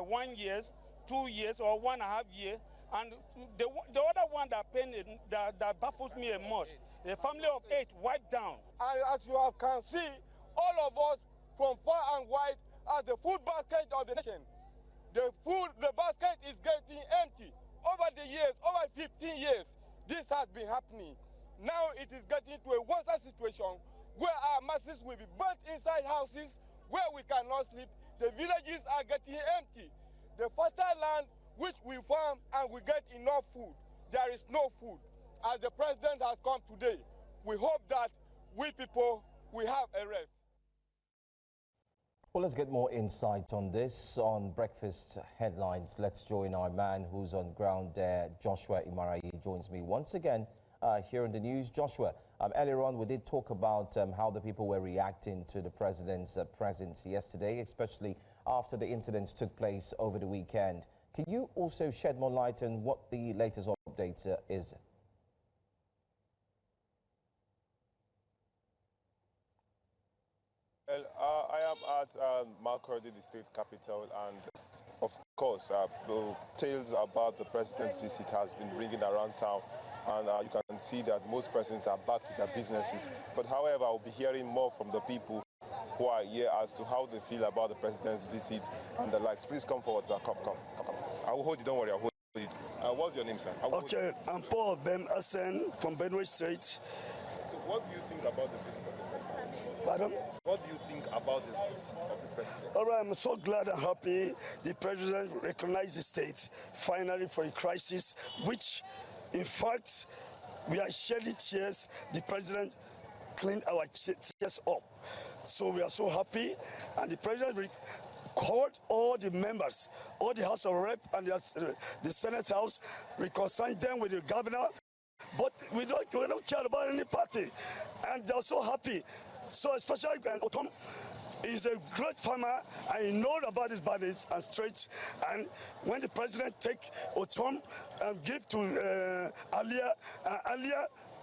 1 year, 2 years, or 1.5 years. And the other one that baffles me a much, the family of 8 wiped down. And as you can see, all of us from far and wide are the food basket of the nation. The basket is getting empty. Over the years, over 15 years, this has been now it is getting to a worse situation where our masses will be burnt inside houses where we cannot sleep. The villages are getting empty. The fertile land which we farm and we get enough food, there is no food. As the president has come today, we hope that we people will have a rest. Well, let's get more insight on this on Breakfast Headlines. Let's join our man who's on ground there, Joshua Imarayi, joins me once again here in the news. Joshua, earlier on we did talk about how the people were reacting to the president's presence yesterday, especially after the incidents took place over the weekend. Can you also shed more light on what the latest update is? Well, I am at Makurdi, the state capital, and of course, the tales about the president's visit has been ringing around town, and you can see that most presidents are back to their businesses. But however, I'll be hearing more from the people who are here as to how they feel about the president's visit and the likes. Please come forward, sir. Come. I will hold you, don't worry, I'll hold it. What's your name, sir? Okay, I'm Paul Ben from Benue State. So what do you think about the visit? Pardon? What do you think about the visit of the president? All right, I'm so glad and happy the president recognized the state finally for a crisis, which, in fact, we are shedding tears. The president cleaned our tears up. So we are so happy, and the president called all the members, all the House of Rep and the Senate House, reconciled them with the governor, but we don't care about any party, and they're so happy. So especially Otom is a great farmer. I know about his bodies and straight. And when the president take Otom and give to Alia,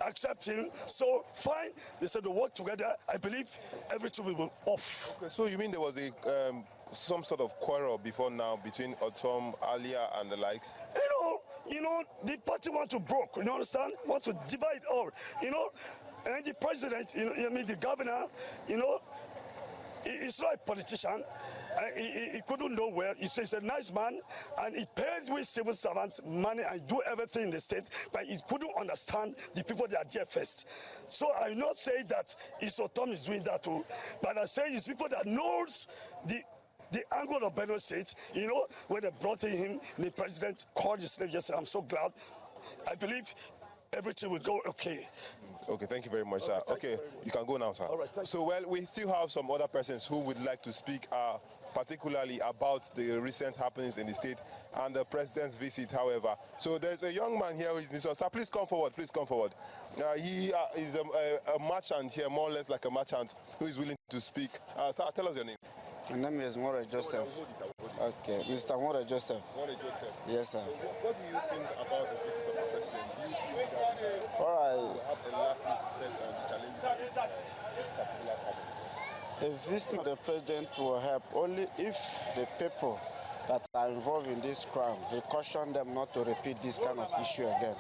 accept him. So fine, they said to work together. I believe everything will be off. Okay, so you mean there was a some sort of quarrel before now between Otom, Alia, and the likes? You know, the party want to broke. You understand? Want to divide all. You know. And the president, the governor, he's not a politician. He couldn't know where. He's a nice man, and he pays with civil servants money and do everything in the state, but he couldn't understand the people that are there first. So I will not say that Tom is doing that too, but I say it's people that knows the angle of Benue State, when they brought in him, the president called his name yesterday. I'm so glad. I believe everything will go okay. Okay, thank you very much, sir. Okay, you can go now, sir. All right, so, well, we still have some other persons who would like to speak particularly about the recent happenings in the state and the president's visit, however. So there's a young man here who is in this one. Sir, please come forward, please come forward. He is a merchant here, more or less like a merchant, who is willing to speak. Sir, tell us your name. My name is More Joseph. Okay, Mr. More Joseph. More Joseph. Yes, sir. So what do you think about the visit of the president? Do you think that all right. will have a lasting effect on the challenges of this particular country? The visit of the president will help only if the people that are involved in this crime, they caution them not to repeat this kind of issue again.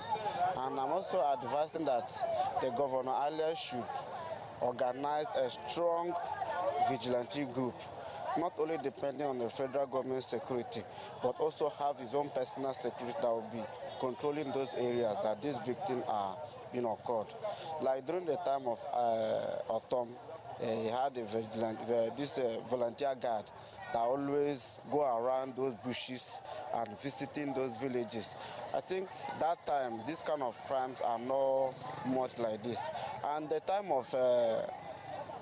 And I'm also advising that the governor earlier should organize a strong vigilante group, not only depending on the federal government security, but also have his own personal security that will be controlling those areas that these victims are being occurred. Like during the time of Otom, he had this volunteer guard that always go around those bushes and visiting those villages. I think that time, these kind of crimes are not much like this. And the time of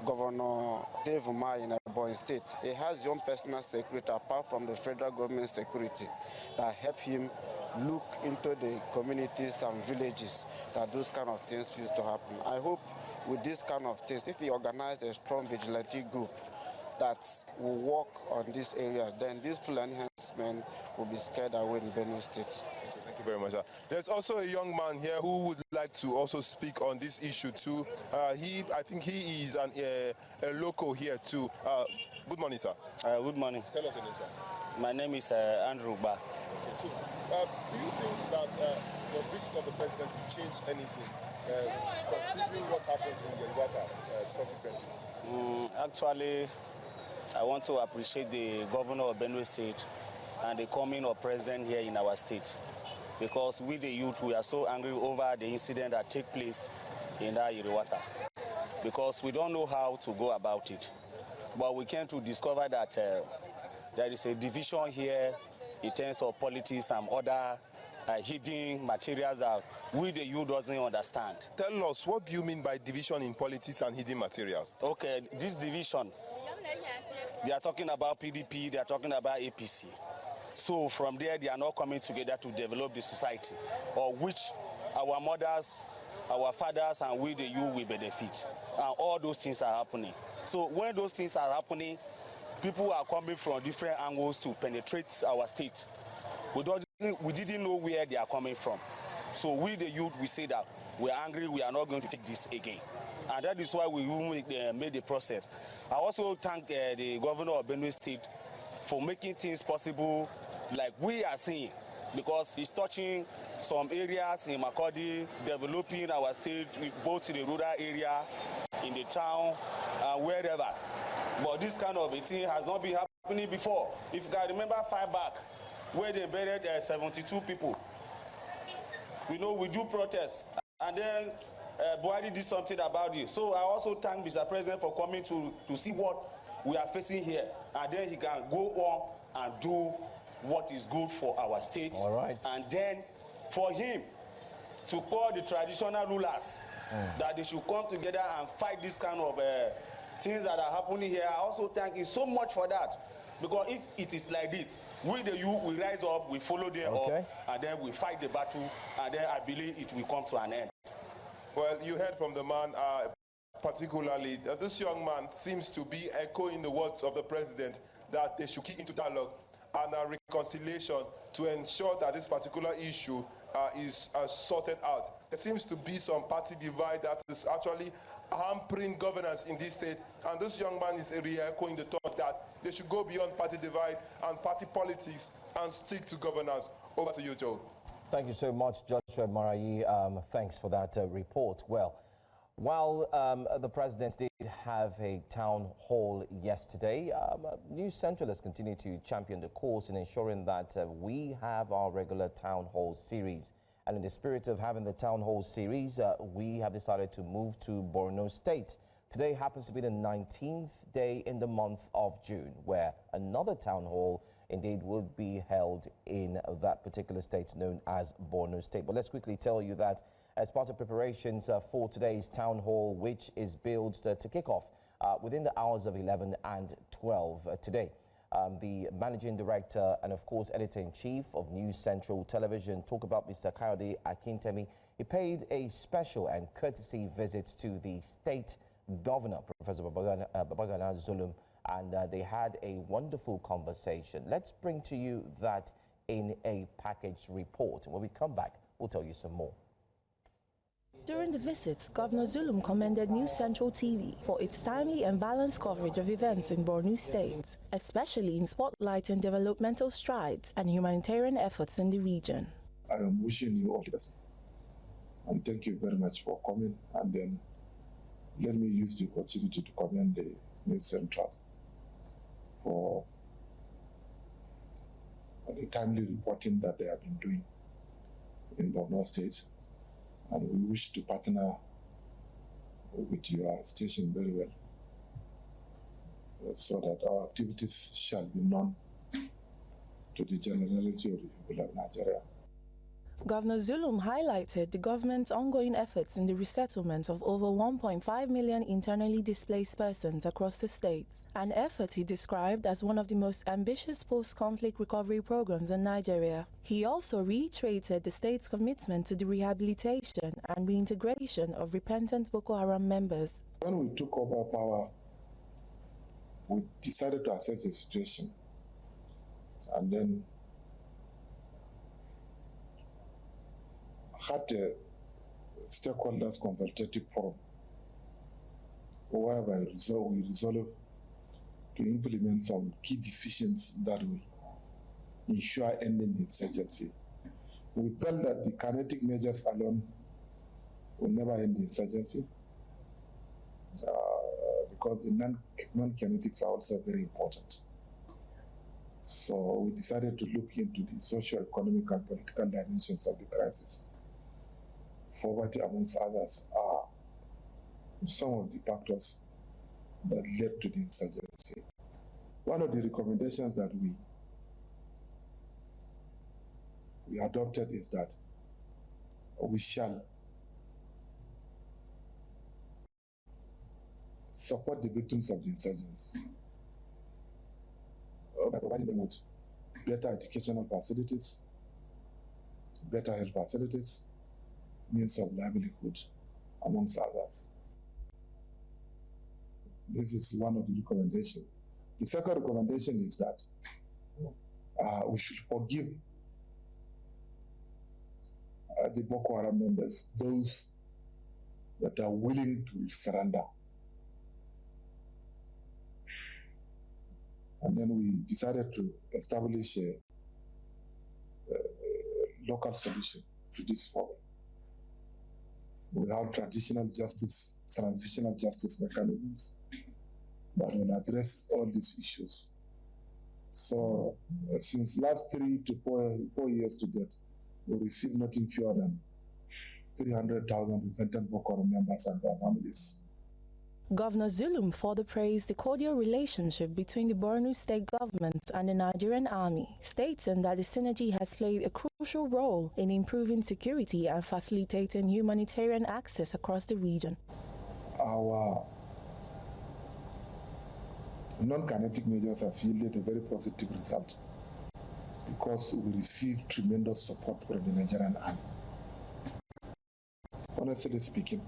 Governor Tor Tiv V in Benue State, he has his own personal security apart from the federal government security that help him look into the communities and villages that those kind of things used to happen. I hope with this kind of things, if he organizes a strong vigilante group that will work on this area, then these Fulani herdsmen will be scared away in Benue State. Thank you very much, sir. There's also a young man here who would like to also speak on this issue too. I think he is a local here too. Good morning, sir. Good morning. Tell us your name, sir. My name is Andrew Ba. Okay, so, do you think that the visit of the president will change anything, considering what happened in Yelwata subsequently? Actually, I want to appreciate the governor of Benue State and the coming of president here in our state. Because we, the youth, we are so angry over the incident that took place in that Yelwata, because we don't know how to go about it. But we came to discover that there is a division here in terms of politics and other hidden materials that we, the youth, doesn't understand. Tell us, what do you mean by division in politics and hidden materials? Okay, this division, they are talking about PDP, they are talking about APC. So from there, they are not coming together to develop the society, or which our mothers, our fathers, and we, the youth, will benefit. And all those things are happening. So when those things are happening, people are coming from different angles to penetrate our state. We didn't know where they are coming from. So we, the youth, we say that we're angry, we are not going to take this again. And that is why we made the process. I also thank the governor of Benue State for making things possible like we are seeing, because he's touching some areas in Makurdi, developing our state, both in the rural area, in the town, and wherever. But this kind of a thing has not been happening before. If you can remember far back, where they buried 72 people. We know we do protests, and then Buhari did something about it. So I also thank Mr. President for coming to see what we are facing here, and then he can go on and do what is good for our state. All right. And then for him to call the traditional rulers that they should come together and fight this kind of things that are happening here. I also thank you so much for that. Because if it is like this, we the youth, we rise up, we follow them up, and then we fight the battle, and then I believe it will come to an end. Well, you heard from the man, particularly, this young man seems to be echoing the words of the president that they should keep into dialogue and a reconciliation to ensure that this particular issue is sorted out. There seems to be some party divide that is actually hampering governance in this state, and this young man is re-echoing the thought that they should go beyond party divide and party politics and stick to governance. Over to you, Joe. Thank you so much, Joshua Marayi. Thanks for that report. Well, while the president did have a town hall yesterday, News Central has continued to champion the cause in ensuring that we have our regular town hall series. And in the spirit of having the town hall series, we have decided to move to Borno State. Today happens to be the 19th day in the month of June, where another town hall indeed would be held in that particular state known as Borno State. But let's quickly tell you that as part of preparations for today's town hall, which is billed to kick off within the hours of 11 and 12 today. The managing director and, of course, editor-in-chief of News Central Television, talk about Mr. Kayode Akintemi. He paid a special and courtesy visit to the state governor, Professor Babagana Zulum, and they had a wonderful conversation. Let's bring to you that in a packaged report. And when we come back, we'll tell you some more. During the visit, Governor Zulum commended News Central TV for its timely and balanced coverage of events in Borno State, especially in spotlighting developmental strides and humanitarian efforts in the region. I am wishing you all the best, and thank you very much for coming. And then let me use the opportunity to commend the News Central for the timely reporting that they have been doing in Borno State. And we wish to partner with your station very well, so that our activities shall be known to the generality of the people of Nigeria. Governor Zulum highlighted the government's ongoing efforts in the resettlement of over 1.5 million internally displaced persons across the state, an effort he described as one of the most ambitious post-conflict recovery programs in Nigeria. He also reiterated the state's commitment to the rehabilitation and reintegration of repentant Boko Haram members. When we took over power, we decided to assess the situation, and then had a stakeholders consultative forum whereby we resolved to implement some key decisions that will ensure ending the insurgency. We felt that the kinetic measures alone will never end the insurgency because the non-kinetics are also very important. So we decided to look into the socio-economic and political dimensions of the crisis. Poverty, amongst others, are some of the factors that led to the insurgency. One of the recommendations that we adopted is that we shall support the victims of the insurgency by providing them with better educational facilities, better health facilities, means of livelihood, amongst others. This is one of the recommendations. The second recommendation is that we should forgive the Boko Haram members, those that are willing to surrender. And then we decided to establish a local solution to this problem. We have transitional justice mechanisms that will address all these issues. So since last 3 to 4 years to date, we received nothing fewer than 300,000 repentant Boko Haram members and their families. Governor Zulum further praised the cordial relationship between the Benue State government and the Nigerian army, stating that the synergy has played a crucial role in improving security and facilitating humanitarian access across the region. Our non-kinetic measures have yielded a very positive result because we received tremendous support from the Nigerian army. Honestly speaking,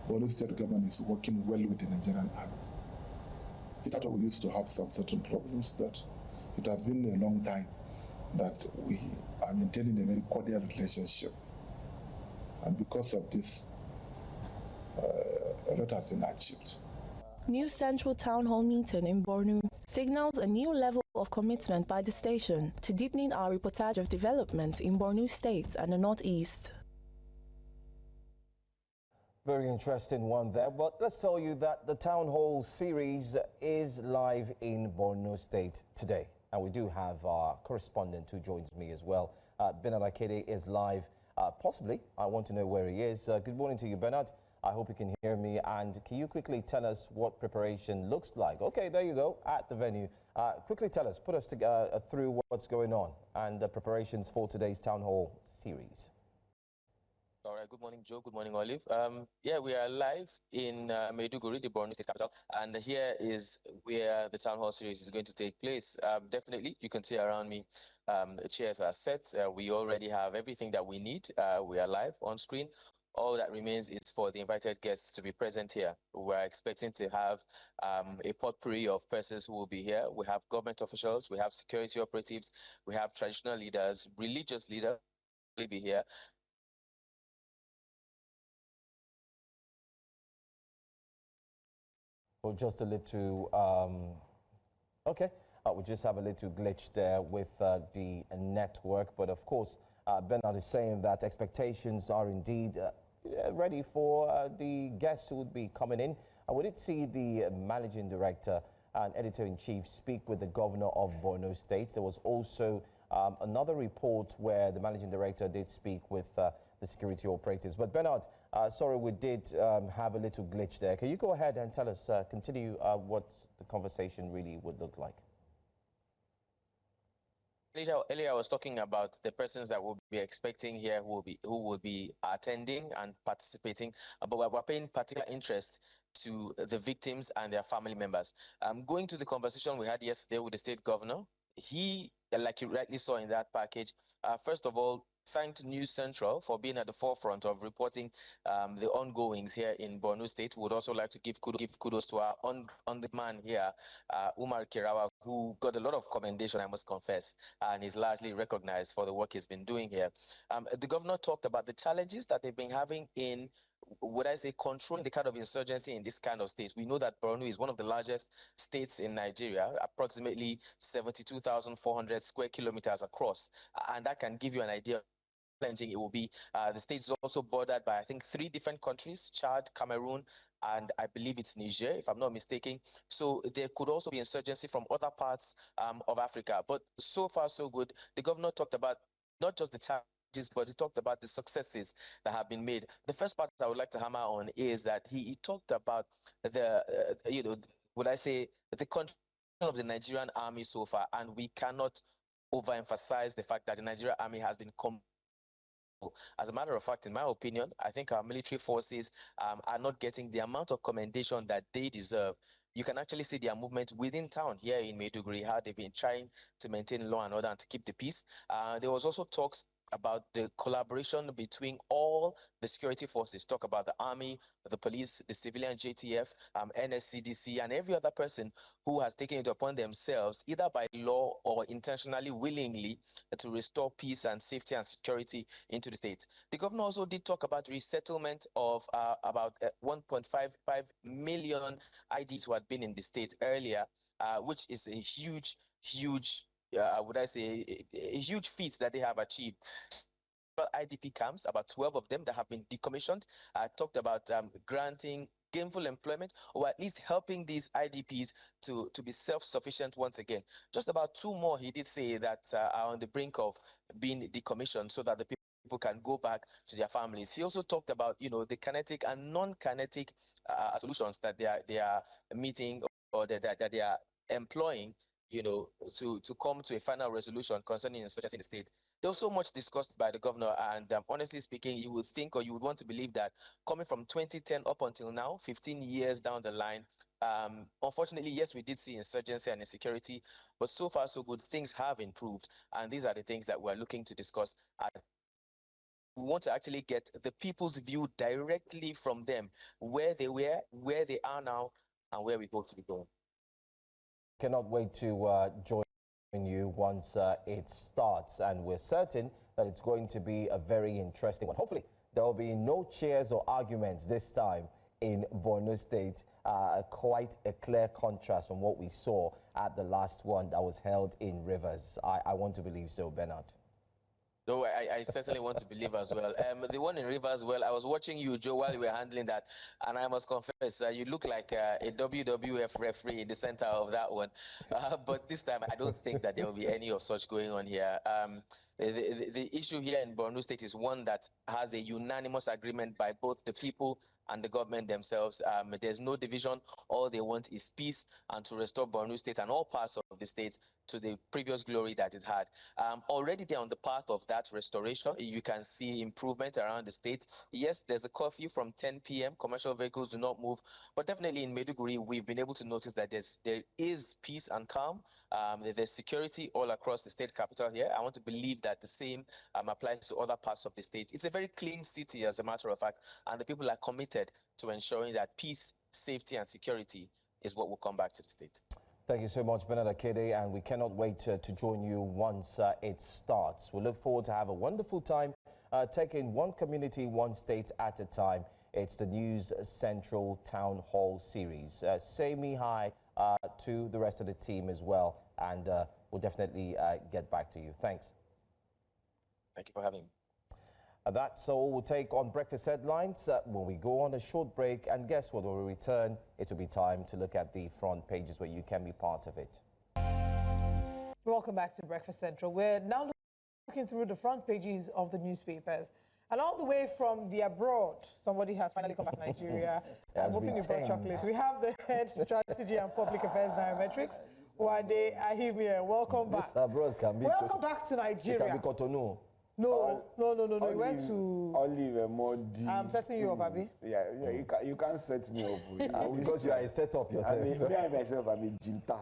Benue State government is working well with the Nigerian army. It thought we used to have some certain problems, that it has been a long time that we are maintaining a very cordial relationship. And because of this, a lot has been achieved. New Central Town Hall meeting in Bornu signals a new level of commitment by the station to deepening our reportage of development in Benue State and the Northeast. Very interesting one there, but let's tell you that the Town Hall series is live in Borno State today. And we do have our correspondent who joins me as well. Bernard Akede is live, possibly. I want to know where he is. Good morning to you, Bernard. I hope you can hear me. And can you quickly tell us what preparation looks like? Okay, there you go, at the venue. Quickly tell us, put us through what's going on and the preparations for today's Town Hall series. All right, good morning, Joe. Good morning, Olive. Yeah, we are live in Maiduguri, the Borno State capital, and here is where the Town Hall series is going to take place. Definitely, you can see around me, chairs are set. We already have everything that we need. We are live on screen. All that remains is for the invited guests to be present here. We're expecting to have a potpourri of persons who will be here. We have government officials, we have security operatives, we have traditional leaders, religious leaders will be here. Well, just a little, okay, we just have a little glitch there with the network, but of course, Bernard is saying that expectations are indeed ready for the guests who would be coming in. We did see the managing director and editor-in-chief speak with the governor of Borno State. There was also another report where the managing director did speak with the security operatives. But Bernard, sorry, we did have a little glitch there. Can you go ahead and tell us, continue what the conversation really would look like? Earlier, I was talking about the persons that we'll be expecting here who will be attending and participating, but we're paying particular interest to the victims and their family members. Going to the conversation we had yesterday with the state governor, he, like you rightly saw in that package, first of all, thanked News Central for being at the forefront of reporting the ongoings here in Borno State. We would also like to give kudos to our on-the-man here, Umar Kirawa, who got a lot of commendation, I must confess, and is largely recognized for the work he's been doing here. The governor talked about the challenges that they've been having in, would I say, controlling the kind of insurgency in this kind of states. We know that Borno is one of the largest states in Nigeria, approximately 72,400 square kilometers across, and that can give you an idea challenging it will be. The state is also bordered by, I think, 3 different countries: Chad, Cameroon, and I believe it's Niger, if I'm not mistaken. So there could also be insurgency from other parts of Africa. But so far, so good. The governor talked about not just the challenges but he talked about the successes that have been made. The first part I would like to hammer on is that he talked about the, would I say, the contribution of the Nigerian army so far, and we cannot overemphasize the fact that the Nigerian army has been as a matter of fact, in my opinion, I think our military forces are not getting the amount of commendation that they deserve. You can actually see their movement within town here in Maiduguri, how they've been trying to maintain law and order and to keep the peace. There was also talks about the collaboration between all the security forces, talk about the army, the police, the civilian JTF, NSCDC, and every other person who has taken it upon themselves, either by law or intentionally, willingly, to restore peace and safety and security into the state. The governor also did talk about resettlement of about 1.55 million IDs who had been in the state earlier, which is a huge, would I say, a huge feat that they have achieved. IDP camps, about 12 of them that have been decommissioned. I talked about granting gainful employment, or at least helping these IDPs to be self-sufficient once again. Just about 2 more, he did say, that are on the brink of being decommissioned so that the people can go back to their families. He also talked about, the kinetic and non-kinetic solutions that they are meeting, or that they are employing, to come to a final resolution concerning insurgency in the state. There was so much discussed by the governor, and honestly speaking, you would think, or you would want to believe, that coming from 2010 up until now, 15 years down the line, unfortunately, yes, we did see insurgency and insecurity, but so far so good. Things have improved, and these are the things that we're looking to discuss. We want to actually get the people's view directly from them, where they were, where they are now, and where we hope to be going. Cannot wait to join you once it starts, and we're certain that it's going to be a very interesting one. Hopefully, there will be no cheers or arguments this time in Benue State. Quite a clear contrast from what we saw at the last one that was held in Rivers. I want to believe so, Bernard. No, I certainly want to believe as well. The one in Rivers, well, I was watching you, Joe, while you were handling that, and I must confess, you look like a WWF referee in the center of that one. But this time, I don't think that there will be any of such going on here. The issue here in Benue State is one that has a unanimous agreement by both the people and the government themselves. There's no division. All they want is peace and to restore Benue State and all parts of the state to the previous glory that it had. Already they're on the path of that restoration. You can see improvement around the state. Yes, there's a curfew from 10 p.m. Commercial vehicles do not move. But definitely in Maiduguri, we've been able to notice that there is peace and calm. There's security all across the state capital here. I want to believe that the same applies to other parts of the state. It's a very clean city, as a matter of fact, and the people are committed to ensuring that peace, safety, and security is what will come back to the state. Thank you so much, Bernard Akede, and we cannot wait to join you once it starts. We look forward to have a wonderful time taking one community, one state at a time. It's the News Central Town Hall series. Say me hi to the rest of the team as well, and we'll definitely get back to you. Thanks. Thank you for having me. That's all we'll take on Breakfast Headlines when we go on a short break. And guess what? When we return, it will be time to look at the front pages where you can be part of it. Welcome back to Breakfast Central. We're now looking through the front pages of the newspapers. And all the way from the abroad, somebody has finally come back to Nigeria. I'm hoping you brought chocolates. We have the head strategy and public affairs nairametrics, Wade Ahimie. Welcome back. Welcome back to Nigeria. No. You went to... Olive Modi. I'm setting you up, Abi. Yeah, you can't set me up. Because you are a setup yourself. I myself, I'm a jinta.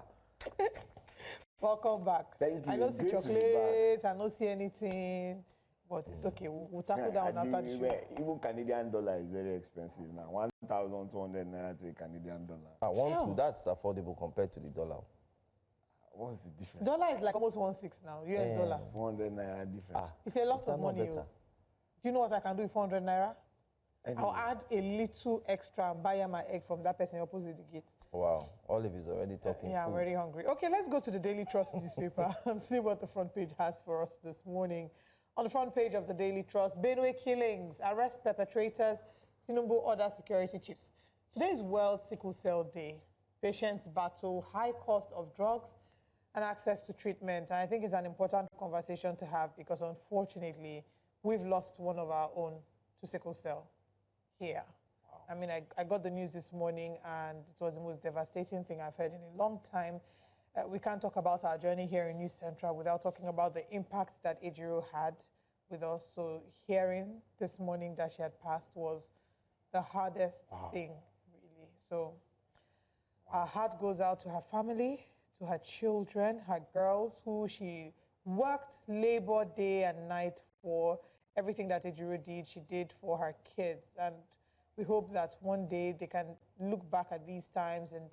Welcome back. Thank you. I don't see chocolate, I don't see anything. But it's okay, we'll tackle down after the show. Even Canadian dollar is very expensive now. 1,200 naira to a Canadian dollar. That's affordable compared to the dollar. What's the difference? Dollar is like almost 1.6 now, US dollar. 400 naira difference. It's a lot of money. Do you know what I can do with 400 naira? I'll add a little extra and buy my egg from that person opposite the gate. Wow, Olive is already talking. Yeah, I'm already hungry. Okay, let's go to the Daily Trust newspaper and see what the front page has for us this morning. On the front page of the Daily Trust, Benue killings, arrest perpetrators, Tinubu order security chiefs. Today is World Sickle Cell Day. Patients battle high cost of drugs and access to treatment. And I think it's an important conversation to have because unfortunately, we've lost one of our own to sickle cell here. Wow. I mean, I got the news this morning, and it was the most devastating thing I've heard in a long time. We can't talk about our journey here in New Central without talking about the impact that Ejiro had with us. So hearing this morning that she had passed was the hardest thing, really. So our heart goes out to her family, to her children, her girls, who she worked, labored day and night for. Everything that Ejiro did, she did for her kids. And we hope that one day they can look back at these times and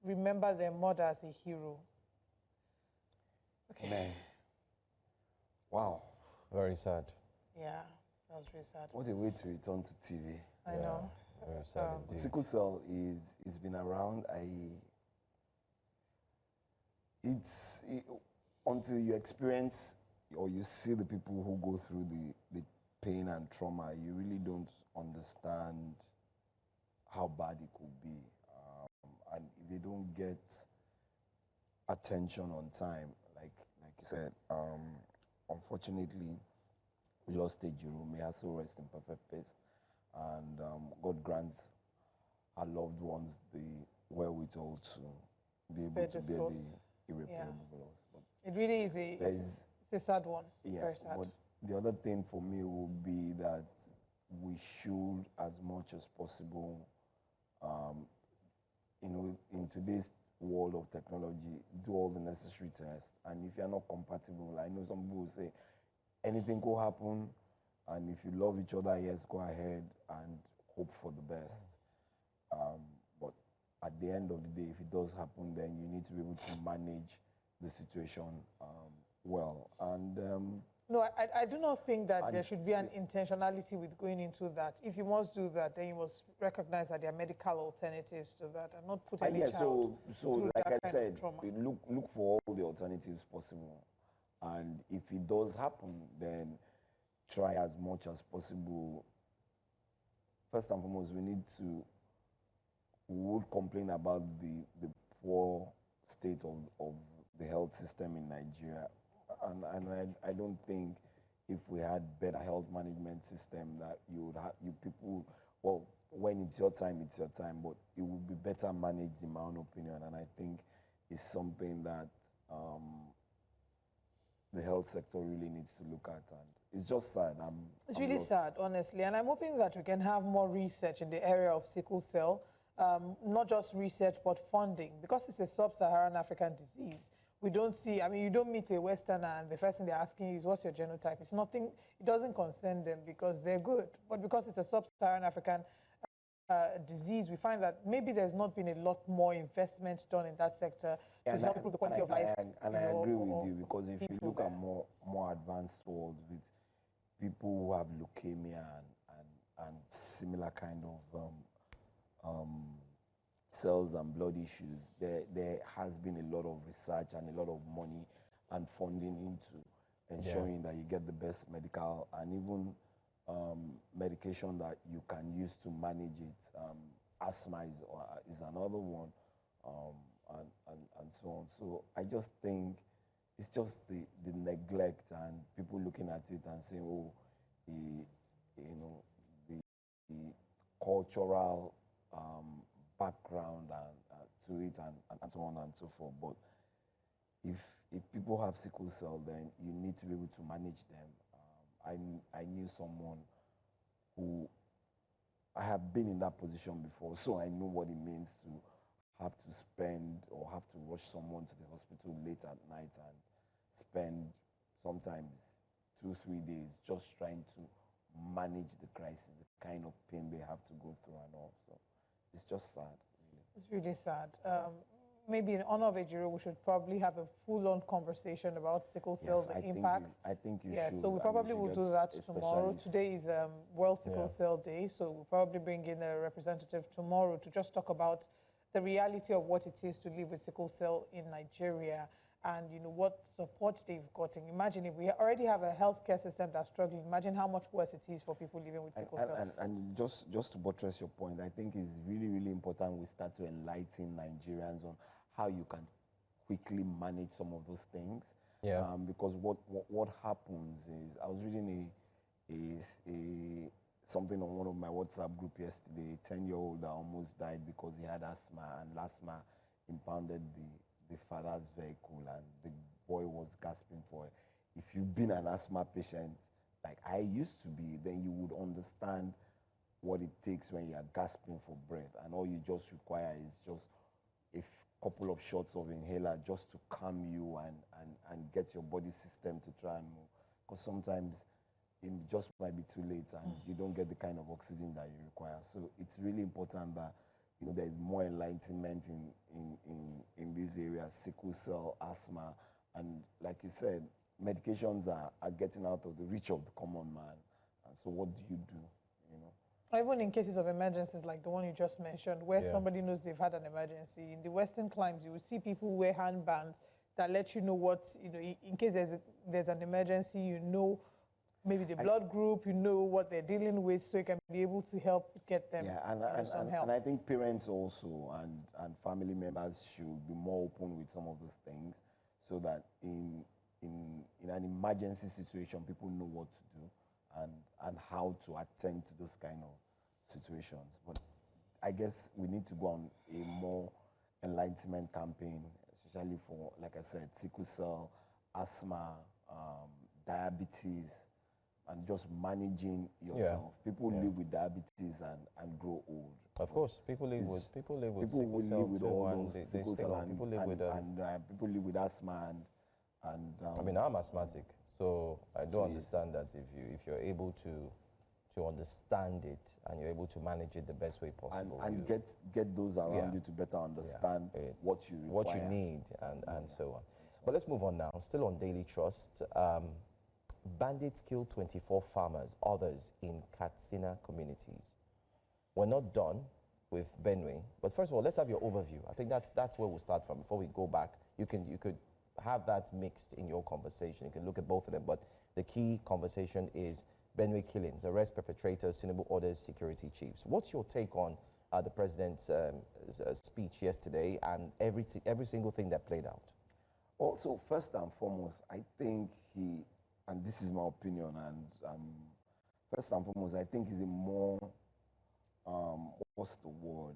remember their mother as a hero. Okay. Man. Wow. Very sad. Yeah, that was really sad. What a way to return to TV. I know. Very sad indeed. Sickle cell is been around. Until you experience or you see the people who go through the pain and trauma, you really don't understand how bad it could be. And if they don't get attention on time, like you said, unfortunately, we lost Ejiro. May her soul rest in perfect peace. And God grants our loved ones the wherewithal to be able to bear the irreparable loss. But it really is it's a sad one. Yeah, very sad. But the other thing for me would be that we should, as much as possible, in today's world of technology, do all the necessary tests. And if you're not compatible, I know some people will say anything could happen, and if you love each other, yes, go ahead and hope for the best. But at the end of the day, if it does happen, then you need to be able to manage the situation well. And no, I do not think that there should be an intentionality with going into that. If you must do that, then you must recognize that there are medical alternatives to that and not put any child so like I said, look for all the alternatives possible. And if it does happen, then try as much as possible. First and foremost, we would complain about the poor state of the health system in Nigeria. And I don't think if we had better health management system that people, well, when it's your time, but it would be better managed in my own opinion. And I think it's something that the health sector really needs to look at. And it's just sad. It's really sad, honestly. And I'm hoping that we can have more research in the area of sickle cell, not just research, but funding, because it's a sub-Saharan African disease. We don't see, I mean, you don't meet a Westerner and the first thing they're asking you is, what's your genotype? It's nothing, it doesn't concern them because they're good. But because it's a sub-Saharan African disease, we find that maybe there's not been a lot more investment done in that sector to help improve the quality of life. And I agree with you, because if you look at more advanced world with people who have leukemia and similar kind of cells and blood issues, there has been a lot of research and a lot of money and funding into ensuring that you get the best medical and even medication that you can use to manage it. Asthma is another one, and so on. So I just think it's just the neglect and people looking at it and saying, oh, the cultural background to it and so on and so forth. But if people have sickle cell, then you need to be able to manage them. I knew someone who, I have been in that position before, so I know what it means to have to spend or have to rush someone to the hospital late at night and spend sometimes 2-3 days just trying to manage the crisis, the kind of pain they have to go through and all. So it's just sad, really. It's really sad. Maybe in honor of Ejiro, we should probably have a full-on conversation about sickle cell, the impact. I think you should. Yeah, so we probably will do that tomorrow. Today is World Sickle Cell Day, so we'll probably bring in a representative tomorrow to just talk about the reality of what it is to live with sickle cell in Nigeria and, you know, what support they've gotten. Imagine if we already have a healthcare system that's struggling, imagine how much worse it is for people living with sickle cell. And just to buttress your point, I think it's really, really important we start to enlighten Nigerians on how you can quickly manage some of those things. Yeah. Because what happens is, I was reading something on one of my WhatsApp group yesterday. A 10-year-old that almost died because he had asthma, and asthma impounded the father's vehicle, and the boy was gasping for it. If you've been an asthma patient, like I used to be, then you would understand what it takes when you are gasping for breath, and all you just require is just a couple of shots of inhaler just to calm you and get your body system to try and move. Because sometimes it just might be too late and you don't get the kind of oxygen that you require. So it's really important that there's more enlightenment in these areas, sickle cell, asthma, and like you said, medications are getting out of the reach of the common man. And so what do you do? Even in cases of emergencies like the one you just mentioned, where somebody knows they've had an emergency, in the Western climes, you will see people wear handbands that let you know what, in case there's an emergency, maybe the blood group, what they're dealing with, so you can be able to help get them some help. And I think parents also and family members should be more open with some of those things, so that in an emergency situation, people know what to do and how to attend to those kind of situations. But I guess we need to go on a more enlightenment campaign, especially for, like I said, sickle cell, asthma, diabetes, and just managing yourself. People live with diabetes and grow old. Of course, people live with sickle cell people live with asthma and I mean, I'm asthmatic, so I do understand that if you're able to understand it and you're able to manage it the best way possible, and get those around you to better understand what you require, what you need, and so on. But let's move on now. Still on Daily Trust. Bandits killed 24 farmers, others in Katsina communities. We're not done with Benue, but first of all, let's have your overview. I think that's where we'll start from. Before we go back, you could have that mixed in your conversation. You can look at both of them, but the key conversation is Benue killings, arrest perpetrators, Tinubu orders security chiefs. What's your take on the president's speech yesterday and every single thing that played out? Also, first and foremost, I think and this is my opinion, and first and foremost, I think he's a more, what's the word,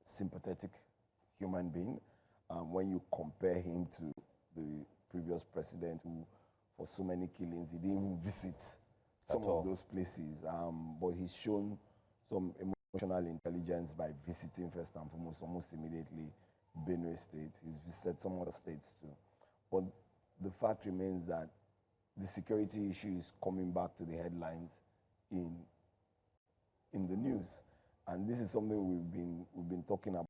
sympathetic human being. When you compare him to the previous president who, for so many killings, he didn't even visit some of those places. But he's shown some emotional intelligence by visiting first and foremost, almost immediately, Benue State. He's visited some other states too. But the fact remains that the security issue is coming back to the headlines in the news. And this is something we've been talking about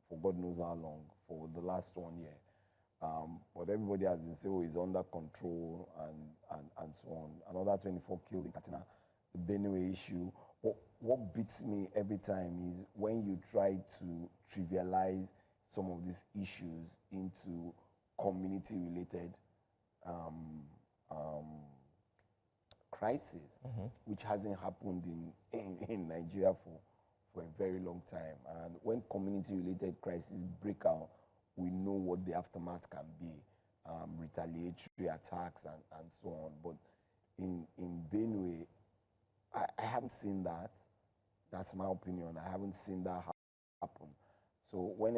for God knows how long, for the last 1 year. But everybody has been saying, he's under control and so on. Another 24 killed in Katsina, the Benue issue. What beats me every time is when you try to trivialize some of these issues into community-related crisis, which hasn't happened in Nigeria for a very long time. And when community-related crises break out, we know what the aftermath can be, retaliatory attacks and so on. But in Benue, I haven't seen that. That's my opinion. I haven't seen that happen. So when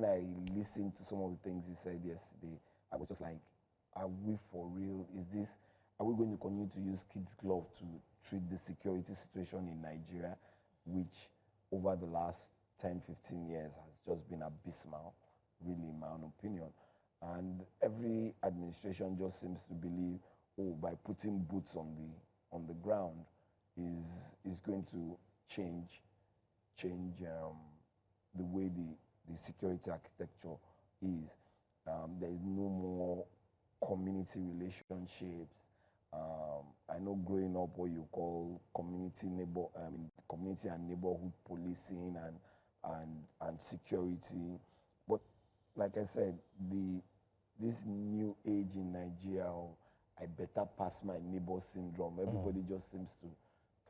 I listened to some of the things he said yesterday, I was just like, are we for real? Are we going to continue to use kids' glove to treat the security situation in Nigeria, which over the last 10, 15 years has just been abysmal, really, in my own opinion. And every administration just seems to believe, by putting boots on the ground is going to change the way the security architecture is. There is no more community relationships. I know growing up what you call community and neighborhood policing and security. But like I said, this new age in Nigeria of I better pass my neighbor syndrome, everybody just seems to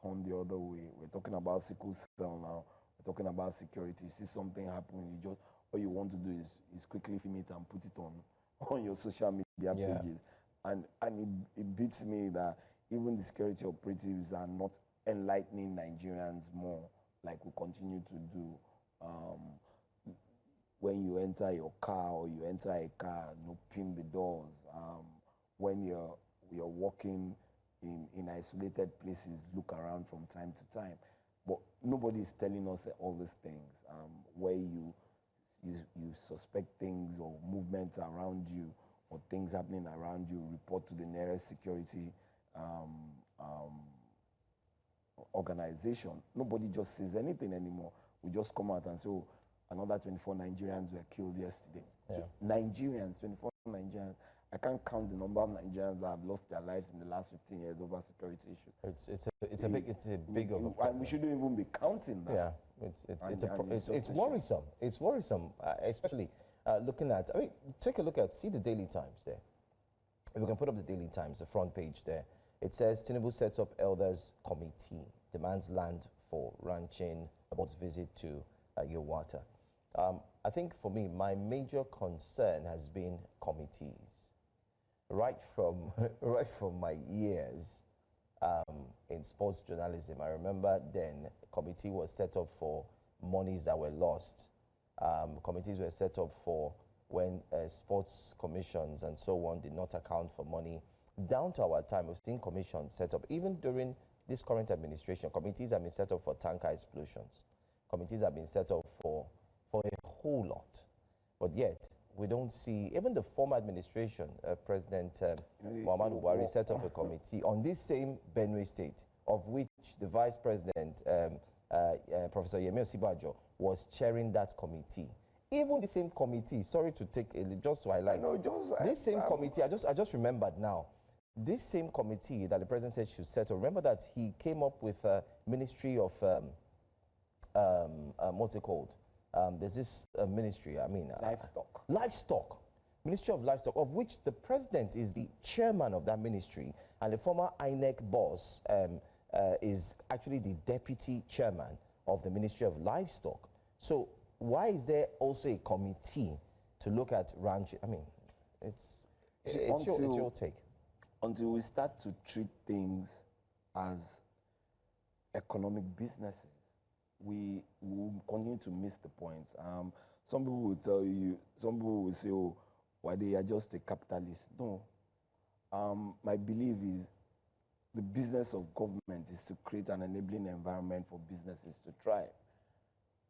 turn the other way. We're talking about sickle cell now. We're talking about security. You see something happening, all you want to do is quickly film it and put it on your social media pages. And it beats me that even the security operatives are not enlightening Nigerians more, like we continue to do. When you enter your car or you enter a car, pin the doors. When you're walking in isolated places, look around from time to time. But nobody is telling us all these things. Where you suspect things or movements around you or things happening around you, report to the nearest security organization. Nobody just says anything anymore. We just come out and say, oh, another 24 Nigerians were killed yesterday. Yeah. Nigerians, 24 Nigerians. I can't count the number of Nigerians that have lost their lives in the last 15 years over security issues. It's a big of a problem. And we shouldn't even be counting that. Yeah, it's worrisome. It's worrisome, especially looking at. Take a look at. See the Daily Times there. If we can put up the Daily Times, the front page there. It says Tinubu sets up elders committee, demands land for ranching, about visit to Yelwata. I think for me, my major concern has been committees. Right from my years in sports journalism, I remember then a committee was set up for monies that were lost. Committees were set up for when sports commissions and so on did not account for money. Down to our time, we've seen commissions set up. Even during this current administration, committees have been set up for tanker explosions. Committees have been set up for a whole lot. But yet, we don't see, even the former administration, President Muhammadu Buhari set up a committee on this same Benue State, of which the Vice President, Professor Yemi Osibajo, was chairing that committee. Even the same committee, sorry to take, just to highlight, this same committee, I just remembered now, this same committee that the President said should settle, remember that he came up with a Ministry of, what's it called? There's this ministry, Livestock. Ministry of Livestock, of which the president is the chairman of that ministry, and the former INEC boss is actually the deputy chairman of the Ministry of Livestock. So why is there also a committee to look at ranching? It's your take. Until we start to treat things as economic businesses, we will continue to miss the points. Some people will tell you, some people will say, oh, why they are just a capitalist. No. My belief is the business of government is to create an enabling environment for businesses to thrive.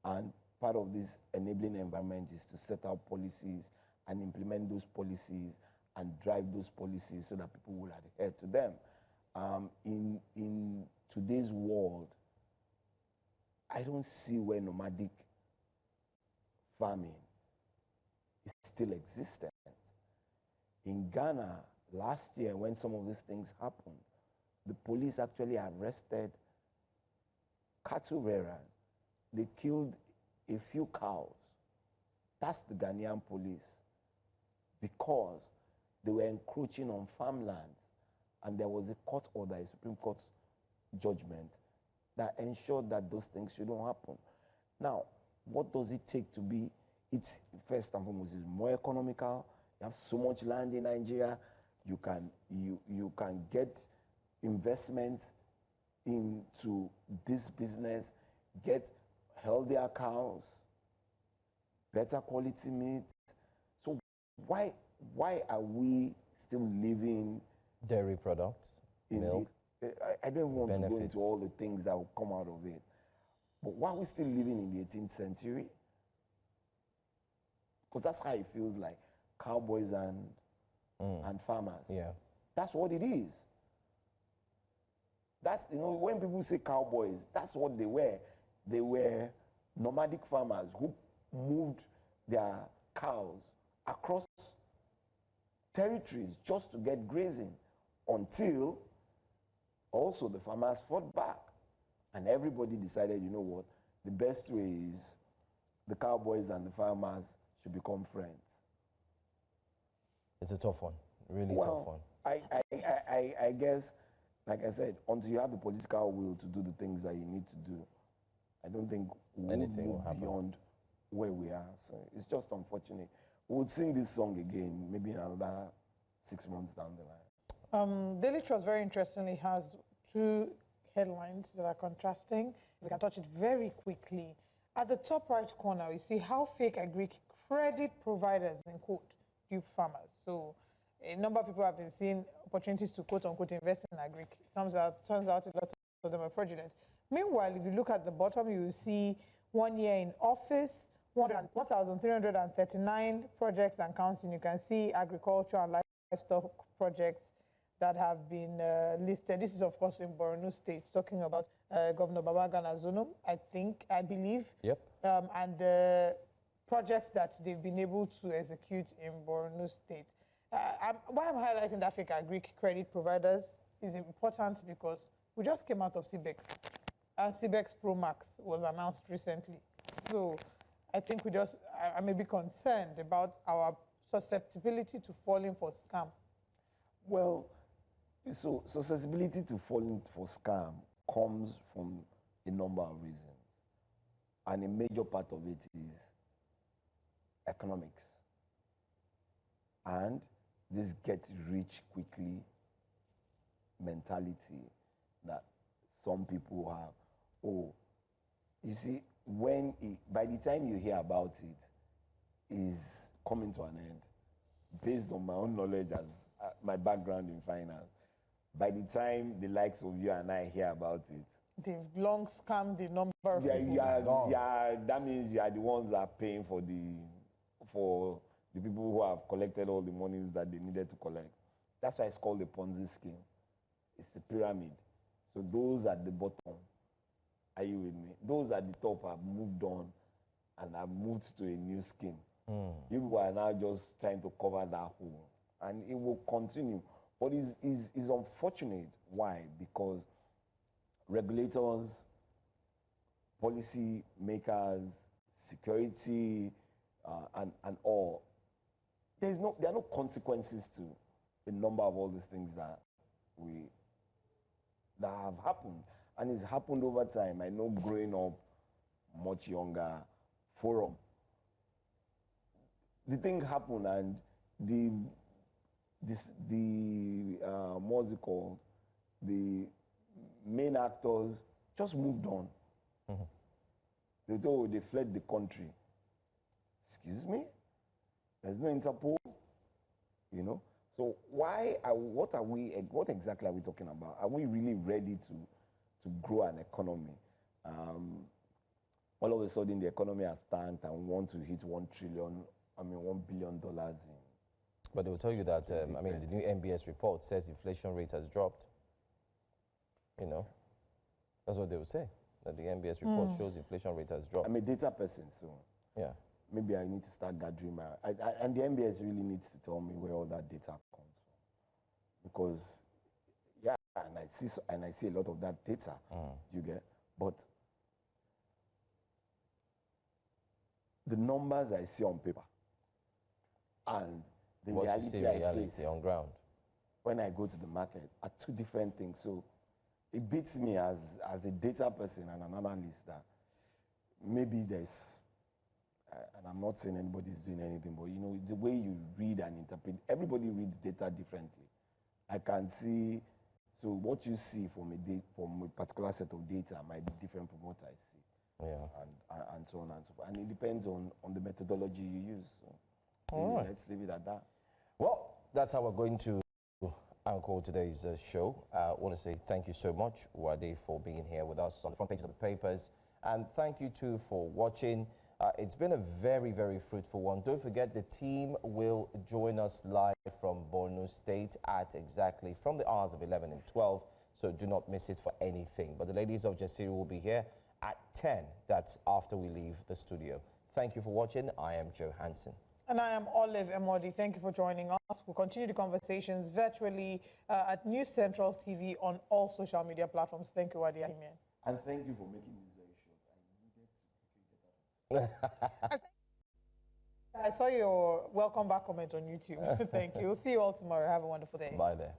And part of this enabling environment is to set out policies and implement those policies and drive those policies so that people will adhere to them. In today's world, I don't see where nomadic farming is still existent. In Ghana, last year, when some of these things happened, the police actually arrested cattle rearers. They killed a few cows. That's the Ghanaian police, because they were encroaching on farmlands, and there was a court order, a Supreme Court judgment, that ensured that those things shouldn't happen. Now, what does it take to be? It's first and foremost is more economical. You have so much land in Nigeria. You can get investments into this business, get healthier cows, better quality meat. So why are we still living dairy products, milk? I don't want to go into all the things that will come out of it. But why are we still living in the 18th century? Because that's how it feels like, cowboys and farmers. Yeah. That's what it is. That's, when people say cowboys, that's what they were. They were nomadic farmers who moved their cows across territories just to get grazing, until also the farmers fought back. And everybody decided, you know what, the best way is the cowboys and the farmers should become friends. It's a tough one, really tough one. I guess, like I said, until you have the political will to do the things that you need to do, I don't think we'll move beyond where we are. So it's just unfortunate. We'll sing this song again, maybe in another 6 months down the line. Daily Trust, very interestingly, has two headlines that are contrasting. We can touch it very quickly. At the top right corner, we see how fake agric credit providers, in quote, dupe farmers. So a number of people have been seeing opportunities to, quote unquote, invest in agric. Turns out a lot of them are fraudulent. Meanwhile, if you look at the bottom, you will see 1 year in office, 1,339 projects and counting. You can see agriculture and livestock projects that have been listed. This is, of course, in Borno State, talking about Governor Babagana Zulum, I believe. Yep. And the projects that they've been able to execute in Borno State. Why I'm highlighting that fake agric credit providers is important because we just came out of CBEX, and CBEX Pro Max was announced recently. So I think I may be concerned about our susceptibility to falling for scam. Well, so susceptibility to falling for scam comes from a number of reasons. And a major part of it is economics. And this get rich quickly mentality that some people have. Oh, you see, by the time you hear about it, is coming to an end. Based on my own knowledge as my background in finance, by the time the likes of you and I hear about it, they've long scammed the number of people. That means you are the ones that are paying for the people who have collected all the monies that they needed to collect. That's why it's called a Ponzi scheme. It's a pyramid. So those at the bottom, are you with me? Those at the top have moved on and have moved to a new scheme. You people are now just trying to cover that hole. And it will continue. But it's unfortunate. Why? Because regulators, policy makers, security, and all, there are no consequences to a number of all these things that have happened. And it's happened over time. I know growing up much younger, forum. The thing happened and what's it called? The main actors just moved on. They thought they fled the country. Excuse me? There's no Interpol, you know? So what exactly are we talking about? Are we really ready to grow an economy? All of a sudden the economy has tanked and we want to hit $1 billion in. But they will tell you that, the new MBS report says inflation rate has dropped. You know, that's what they will say, that the MBS report shows inflation rate has dropped. I'm a data person, so yeah, maybe I need to start gathering and the MBS really needs to tell me where all that data comes from. Because, yeah, and I see a lot of that data, you get, but the numbers I see on paper and the reality I face on ground when I go to the market are two different things. So it beats me as a data person and an analyst that maybe there's, and I'm not saying anybody's doing anything, but you know, the way you read and interpret, everybody reads data differently. I can see, so what you see from a particular set of data might be different from what I see. Yeah. And so on and so forth. And it depends on the methodology you use. So let's leave it at that. Well, that's how we're going to anchor today's show. I want to say thank you so much, Wade, for being here with us on the front pages of the papers. And thank you, too, for watching. It's been a very, very fruitful one. Don't forget, the team will join us live from Borno State at exactly from the hours of 11 and 12. So do not miss it for anything. But the ladies of Jasiri will be here at 10. That's after we leave the studio. Thank you for watching. I am Joe Hansen. And I am Olive Emodi. Thank you for joining us. We'll continue the conversations virtually at News Central TV on all social media platforms. Thank you, Wadi Ahimian. And thank you for making this very short. I saw your welcome back comment on YouTube. Thank you. We'll see you all tomorrow. Have a wonderful day. Bye there.